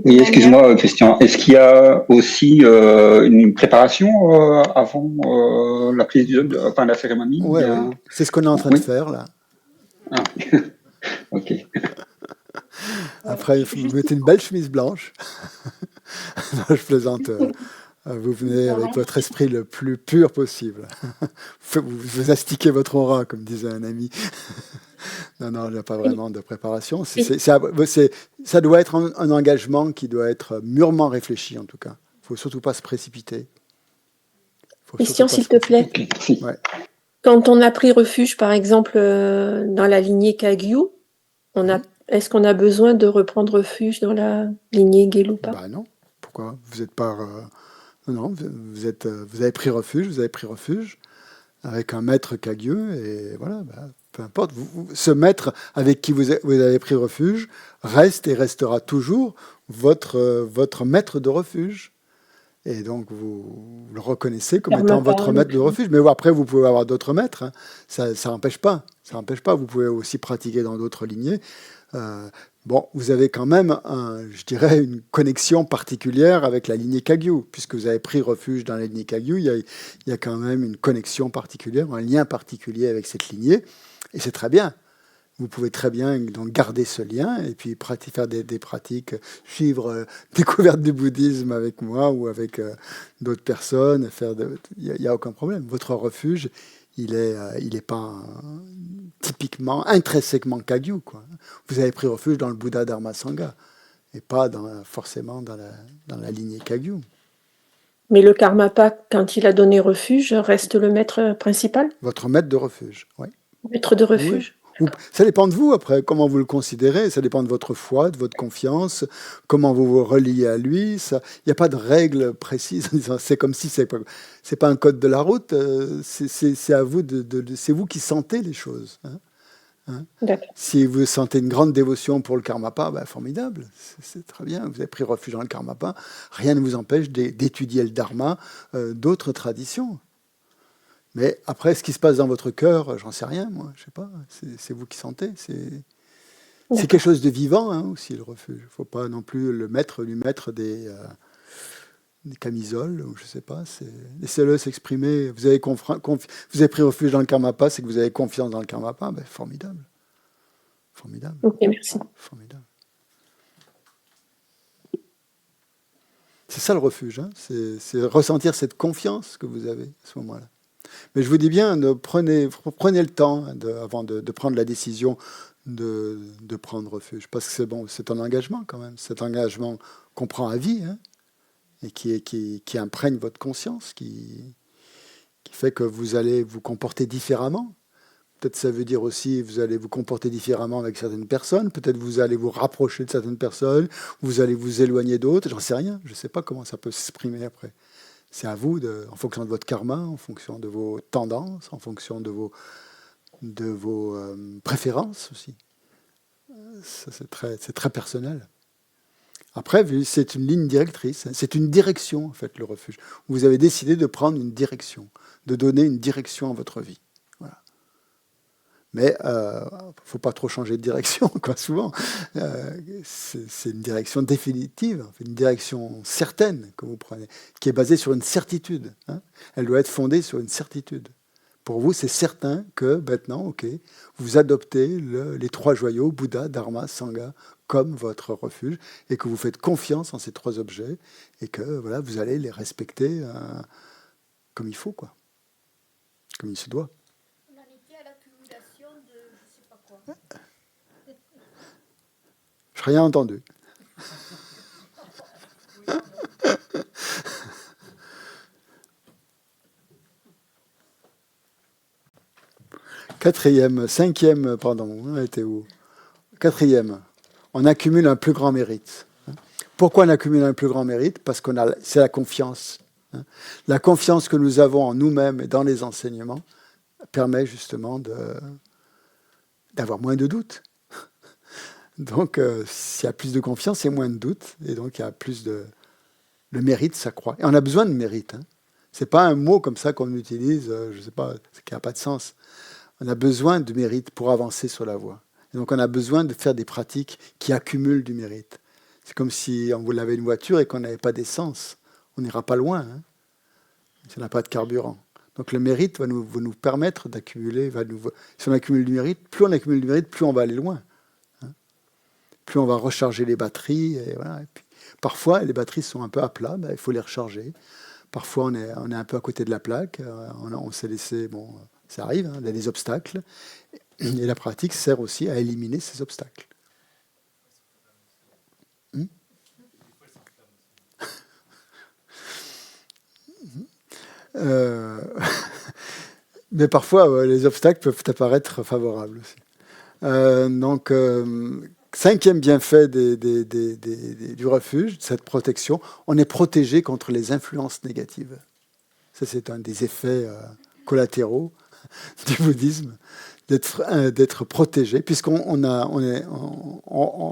Oui, excuse-moi Christian, est-ce qu'il y a aussi une préparation avant la prise la cérémonie? Oui, c'est ce qu'on est en train de faire là. Ah. Ok. Après, vous mettez une belle chemise blanche. Non, je plaisante. Vous venez avec votre esprit le plus pur possible. Vous astiquez votre aura, comme disait un ami. Non, il n'y a pas vraiment de préparation. Ça doit être un engagement qui doit être mûrement réfléchi, en tout cas. Il ne faut surtout pas se précipiter. Christian, s'il te plaît. Ouais. Quand on a pris refuge, par exemple, dans la lignée Kagyu, est-ce qu'on a besoin de reprendre refuge dans la lignée Gelugpa? Bah non. Pourquoi? Vous êtes pas... Non, vous avez pris refuge avec un maître Kagyu, et voilà, peu importe. Ce maître avec qui vous avez pris refuge reste et restera toujours votre maître de refuge. Et donc, vous le reconnaissez comme étant votre maître de refuge. Mais après, vous pouvez avoir d'autres maîtres. Hein. Ça n'empêche pas. Vous pouvez aussi pratiquer dans d'autres lignées. Vous avez quand même, une connexion particulière avec la lignée Kagyu. Puisque vous avez pris refuge dans la lignée Kagyu, il y a quand même une connexion particulière, un lien particulier avec cette lignée. Et c'est très bien. Vous pouvez très bien donc garder ce lien et puis faire des pratiques, suivre découverte du bouddhisme avec moi ou avec d'autres personnes. Il n'y a aucun problème. Votre refuge, il est pas typiquement, intrinsèquement Kagyu, quoi. Vous avez pris refuge dans le Bouddha Dharma Sangha et pas forcément dans la lignée Kagyu. Mais le Karmapa, quand il a donné refuge, reste le maître principal? Votre maître de refuge, oui. Maître de refuge. Oui. Ça dépend de vous, après, comment vous le considérez. Ça dépend de votre foi, de votre confiance, comment vous vous reliez à lui. Il n'y a pas de règle précise. C'est comme si c'est pas un code de la route. C'est à vous c'est vous qui sentez les choses. Hein. Si vous sentez une grande dévotion pour le Karmapa, formidable. C'est très bien. Vous avez pris refuge dans le Karmapa. Rien ne vous empêche d'étudier le Dharma d'autres traditions. Mais après, ce qui se passe dans votre cœur, j'en sais rien, moi, je sais pas. C'est vous qui sentez. C'est quelque chose de vivant aussi, le refuge. Il ne faut pas non plus lui mettre des camisoles, ou je sais pas. Laissez-le s'exprimer. Vous avez pris refuge dans le Karmapa, c'est que vous avez confiance dans le Karmapa. Formidable. Formidable. Ok, merci. Formidable. C'est ça le refuge. C'est ressentir cette confiance que vous avez à ce moment-là. Mais je vous dis bien, prenez le temps avant de prendre la décision de prendre refuge. Parce que c'est un engagement quand même. Cet engagement qu'on prend à vie et qui imprègne votre conscience, qui fait que vous allez vous comporter différemment. Peut-être ça veut dire aussi vous allez vous comporter différemment avec certaines personnes. Peut-être vous allez vous rapprocher de certaines personnes. Vous allez vous éloigner d'autres. J'en sais rien. Je ne sais pas comment ça peut s'exprimer après. C'est à vous, en fonction de votre karma, en fonction de vos tendances, en fonction de vos préférences aussi. Ça, c'est très personnel. Après, c'est une ligne directrice, c'est une direction, en fait, le refuge. Vous avez décidé de prendre une direction, de donner une direction à votre vie. Voilà. Mais il ne faut pas trop changer de direction, quoi, souvent. C'est une direction définitive, une direction certaine que vous prenez, qui est basée sur une certitude. Elle doit être fondée sur une certitude. Pour vous, c'est certain que maintenant, vous adoptez les 3 joyaux, Bouddha, Dharma, Sangha, comme votre refuge, et que vous faites confiance en ces 3 objets, et que vous allez les respecter comme il faut, quoi, comme il se doit. Rien entendu. Cinquième, pardon, on était où? Quatrième, on accumule un plus grand mérite. Pourquoi on accumule un plus grand mérite? Parce c'est la confiance. La confiance que nous avons en nous-mêmes et dans les enseignements permet justement d'avoir moins de doutes. Donc, s'il y a plus de confiance, il y a moins de doutes, et donc il y a plus de... Le mérite s'accroît. Et on a besoin de mérite. Ce n'est pas un mot comme ça qu'on utilise, je ne sais pas, qui n'a pas de sens. On a besoin de mérite pour avancer sur la voie. Et donc, on a besoin de faire des pratiques qui accumulent du mérite. C'est comme si on voulait une voiture et qu'on n'avait pas d'essence. On n'ira pas loin, si on n'a pas de carburant. Donc, le mérite va nous permettre d'accumuler. Si on accumule du mérite, plus on accumule du mérite, plus on va aller loin. Plus on va recharger les batteries. Et voilà. Et puis, parfois, les batteries sont un peu à plat, il faut les recharger. Parfois, on est un peu à côté de la plaque. On s'est laissé... Bon, ça arrive, il y a des obstacles. Et la pratique sert aussi à éliminer ces obstacles. Mais parfois, les obstacles peuvent apparaître favorables aussi. Donc, cinquième bienfait du refuge, cette protection, on est protégé contre les influences négatives. Ça, c'est un des effets collatéraux du bouddhisme, d'être protégé, puisqu'on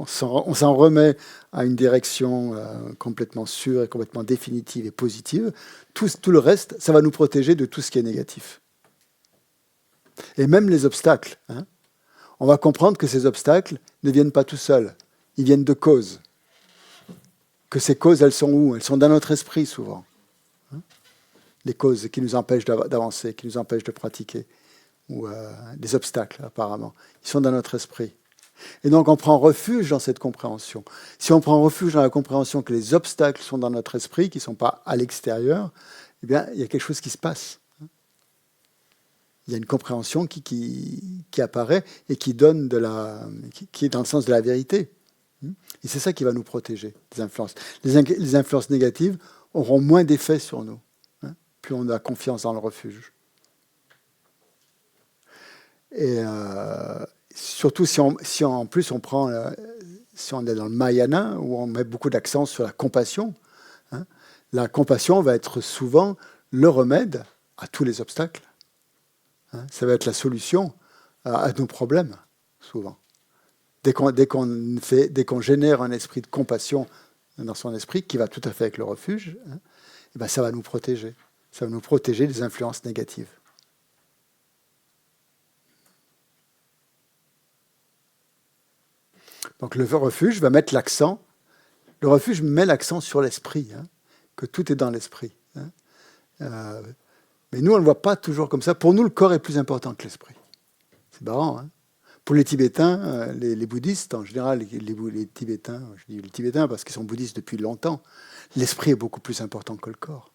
s'en remet à une direction complètement sûre et complètement définitive et positive. Tout le reste, ça va nous protéger de tout ce qui est négatif. Et même les obstacles. On va comprendre que ces obstacles ne viennent pas tout seuls. Ils viennent de causes. Que ces causes, elles sont où? Elles sont dans notre esprit, souvent. Les causes qui nous empêchent d'avancer, qui nous empêchent de pratiquer, ou des obstacles, apparemment. Ils sont dans notre esprit. Et donc, on prend refuge dans cette compréhension. Si on prend refuge dans la compréhension que les obstacles sont dans notre esprit, qui ne sont pas à l'extérieur, eh bien, il y a quelque chose qui se passe. Il y a une compréhension qui apparaît et qui donne qui est dans le sens de la vérité. Et c'est ça qui va nous protéger des influences. Les influences négatives auront moins d'effet sur nous, plus on a confiance dans le refuge. Et surtout si en plus on prend, si on est dans le Mahayana, où on met beaucoup d'accent sur la compassion, la compassion va être souvent le remède à tous les obstacles. Ça va être la solution à nos problèmes, souvent. Dès qu'on génère un esprit de compassion dans son esprit, qui va tout à fait avec le refuge, et ben ça va nous protéger. Ça va nous protéger des influences négatives. Donc le refuge va mettre l'accent. Le refuge met l'accent sur l'esprit, que tout est dans l'esprit. Mais nous, on ne le voit pas toujours comme ça. Pour nous, le corps est plus important que l'esprit. C'est marrant. Pour les Tibétains, les bouddhistes, en général, les Tibétains, je dis les Tibétains parce qu'ils sont bouddhistes depuis longtemps, l'esprit est beaucoup plus important que le corps.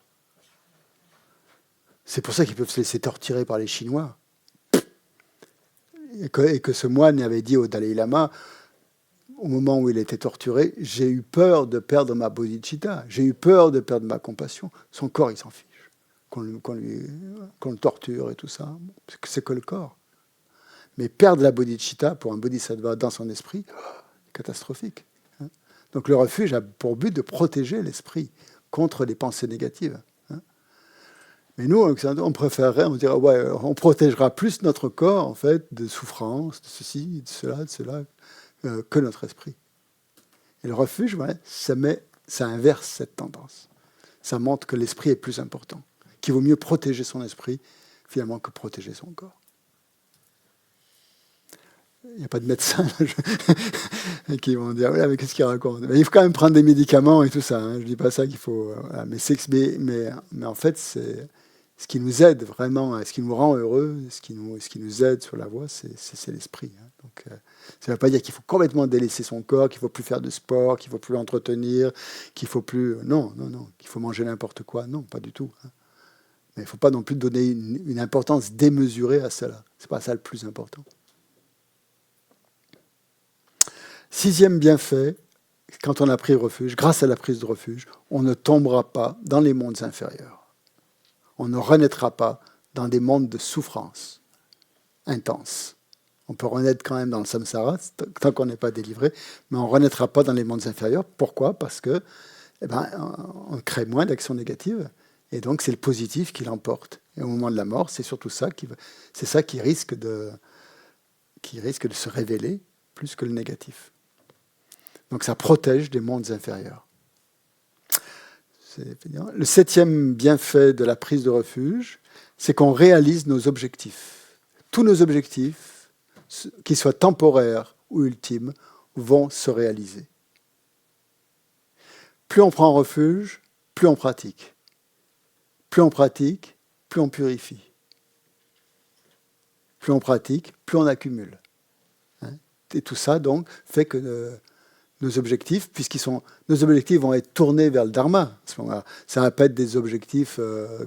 C'est pour ça qu'ils peuvent se laisser torturer par les Chinois. Et que ce moine avait dit au Dalai Lama, au moment où il était torturé, j'ai eu peur de perdre ma bodhicitta, j'ai eu peur de perdre ma compassion. Son corps, il s'en fiche. Qu'on le torture et tout ça, c'est que le corps. Mais perdre la bodhicitta pour un bodhisattva dans son esprit, catastrophique. Donc le refuge a pour but de protéger l'esprit contre les pensées négatives. Mais nous, on préférerait, on dirait, on protégera plus notre corps, en fait, de souffrance, de ceci, de cela, que notre esprit. Et le refuge, ça inverse cette tendance. Ça montre que l'esprit est plus important, qu'il vaut mieux protéger son esprit, finalement, que protéger son corps. Il n'y a pas de médecins qui vont dire, mais qu'est-ce qu'il raconte? Mais il faut quand même prendre des médicaments et tout ça. Je ne dis pas ça qu'il faut... Mais en fait, c'est ce qui nous aide vraiment, ce qui nous rend heureux, ce qui nous aide sur la voie, c'est l'esprit. Donc, ça ne veut pas dire qu'il faut complètement délaisser son corps, qu'il ne faut plus faire de sport, qu'il ne faut plus l'entretenir, qu'il faut plus... Non, qu'il faut manger n'importe quoi. Non, pas du tout. Mais il ne faut pas non plus donner une importance démesurée à cela. Ce n'est pas ça le plus important. 6e bienfait, quand on a pris refuge, grâce à la prise de refuge, on ne tombera pas dans les mondes inférieurs. On ne renaîtra pas dans des mondes de souffrance intense. On peut renaître quand même dans le samsara, tant qu'on n'est pas délivré, mais on ne renaîtra pas dans les mondes inférieurs. Pourquoi? Parce que on crée moins d'actions négatives, et donc c'est le positif qui l'emporte. Et au moment de la mort, c'est surtout ça qui risque de se révéler plus que le négatif. Donc ça protège des mondes inférieurs. Le 7e bienfait de la prise de refuge, c'est qu'on réalise nos objectifs. Tous nos objectifs, qu'ils soient temporaires ou ultimes, vont se réaliser. Plus on prend refuge, plus on pratique. Plus on pratique, plus on purifie. Plus on pratique, plus on accumule. Et tout ça, donc, fait que nos objectifs, nos objectifs vont être tournés vers le dharma. À ce moment-là, ça ne va pas être des objectifs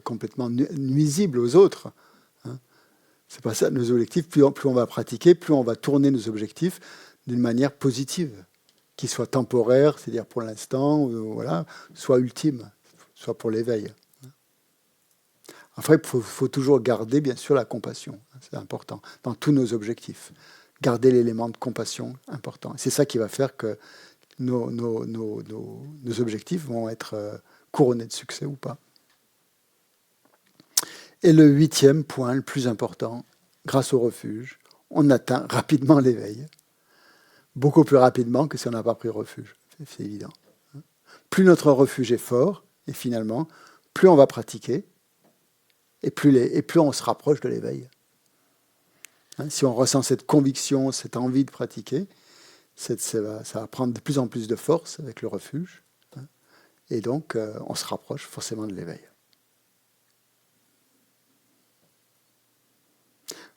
complètement nuisibles aux autres. C'est pas ça. Nos objectifs, plus on va pratiquer, plus on va tourner nos objectifs d'une manière positive, qui soit temporaire, c'est-à-dire pour l'instant, voilà, soit ultime, soit pour l'éveil. Après, il faut toujours garder, bien sûr, la compassion. C'est important dans tous nos objectifs. Garder l'élément de compassion important. C'est ça qui va faire que nos objectifs vont être couronnés de succès ou pas. Et le 8e point, le plus important, grâce au refuge, on atteint rapidement l'éveil. Beaucoup plus rapidement que si on n'a pas pris refuge. C'est évident. Plus notre refuge est fort, et finalement, plus on va pratiquer, et plus on se rapproche de l'éveil. Si on ressent cette conviction, cette envie de pratiquer, ça va prendre de plus en plus de force avec le refuge. Et donc, on se rapproche forcément de l'éveil.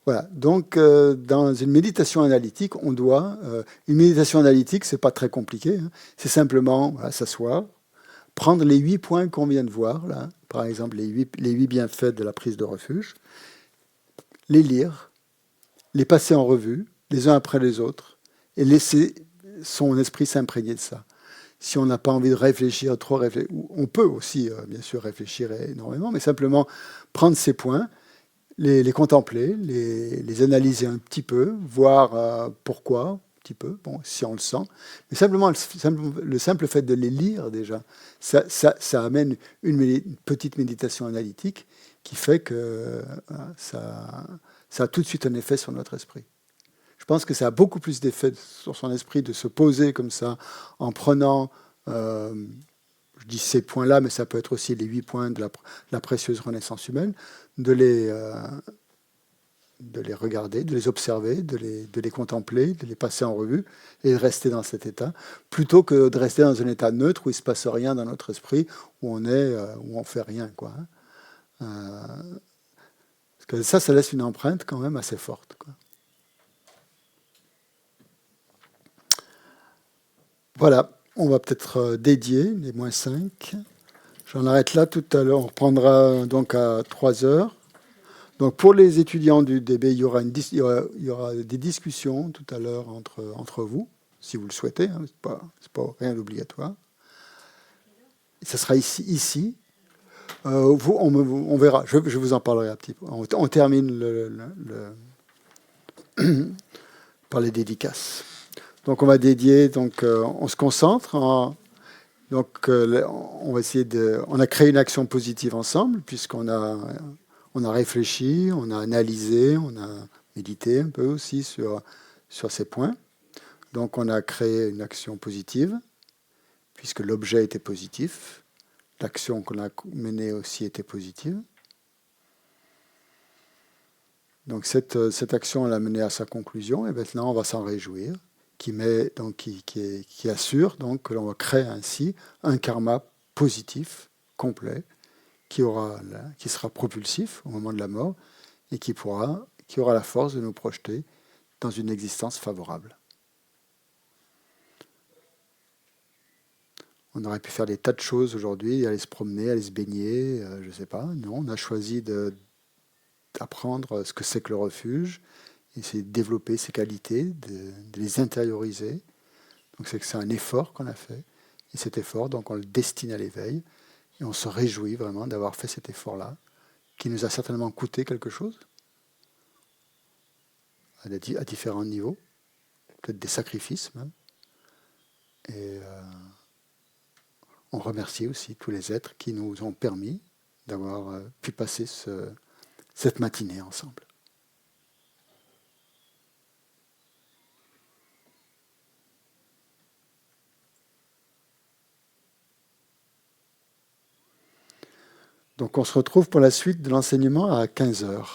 Voilà. Donc, dans une méditation analytique, on doit... une méditation analytique, ce n'est pas très compliqué. C'est simplement s'asseoir, prendre les 8 points qu'on vient de voir, là, par exemple les 8 bienfaits de la prise de refuge, les lire, les passer en revue, les uns après les autres, et laisser son esprit s'imprégner de ça. Si on n'a pas envie de réfléchir, on peut aussi, bien sûr, réfléchir énormément, mais simplement prendre ces points, les contempler, les analyser un petit peu, voir pourquoi, un petit peu, bon, si on le sent. Mais simplement, le simple fait de les lire, déjà, ça amène une petite méditation analytique qui fait que ça a tout de suite un effet sur notre esprit. Je pense que ça a beaucoup plus d'effet sur son esprit de se poser comme ça, en prenant, je dis ces points-là, mais ça peut être aussi les 8 points de la précieuse renaissance humaine, de les regarder, de les observer, de les contempler, de les passer en revue et de rester dans cet état, plutôt que de rester dans un état neutre où il ne se passe rien dans notre esprit, où on ne fait rien, quoi. Parce que ça laisse une empreinte quand même assez forte, quoi. Voilà, on va peut-être dédier les -5. J'en arrête là tout à l'heure. On reprendra donc à 3h. Donc pour les étudiants du DB, il y aura des discussions tout à l'heure entre vous, si vous le souhaitez. Hein, c'est pas rien d'obligatoire. Ça sera ici. On verra. Je vous en parlerai un petit peu. On termine par les dédicaces. Donc on va dédier. Donc on se concentre. Donc on va essayer on a créé une action positive ensemble puisqu'on a réfléchi, on a analysé, on a médité un peu aussi sur ces points. Donc on a créé une action positive puisque l'objet était positif. L'action qu'on a menée aussi était positive. Donc cette action, on l'a menée à sa conclusion et maintenant on va s'en réjouir, qui assure donc que l'on va créer ainsi un karma positif, complet, qui sera propulsif au moment de la mort et qui aura la force de nous projeter dans une existence favorable. On aurait pu faire des tas de choses aujourd'hui, aller se promener, aller se baigner, je ne sais pas. Non, on a choisi d'apprendre ce que c'est que le refuge, essayer de développer ses qualités, de les intérioriser, Donc c'est que c'est un effort qu'on a fait. Et cet effort, donc on le destine à l'éveil. Et on se réjouit vraiment d'avoir fait cet effort-là, qui nous a certainement coûté quelque chose, à différents niveaux, peut-être des sacrifices même. Et on remercie aussi tous les êtres qui nous ont permis d'avoir pu passer cette matinée ensemble. Donc on se retrouve pour la suite de l'enseignement à 15h.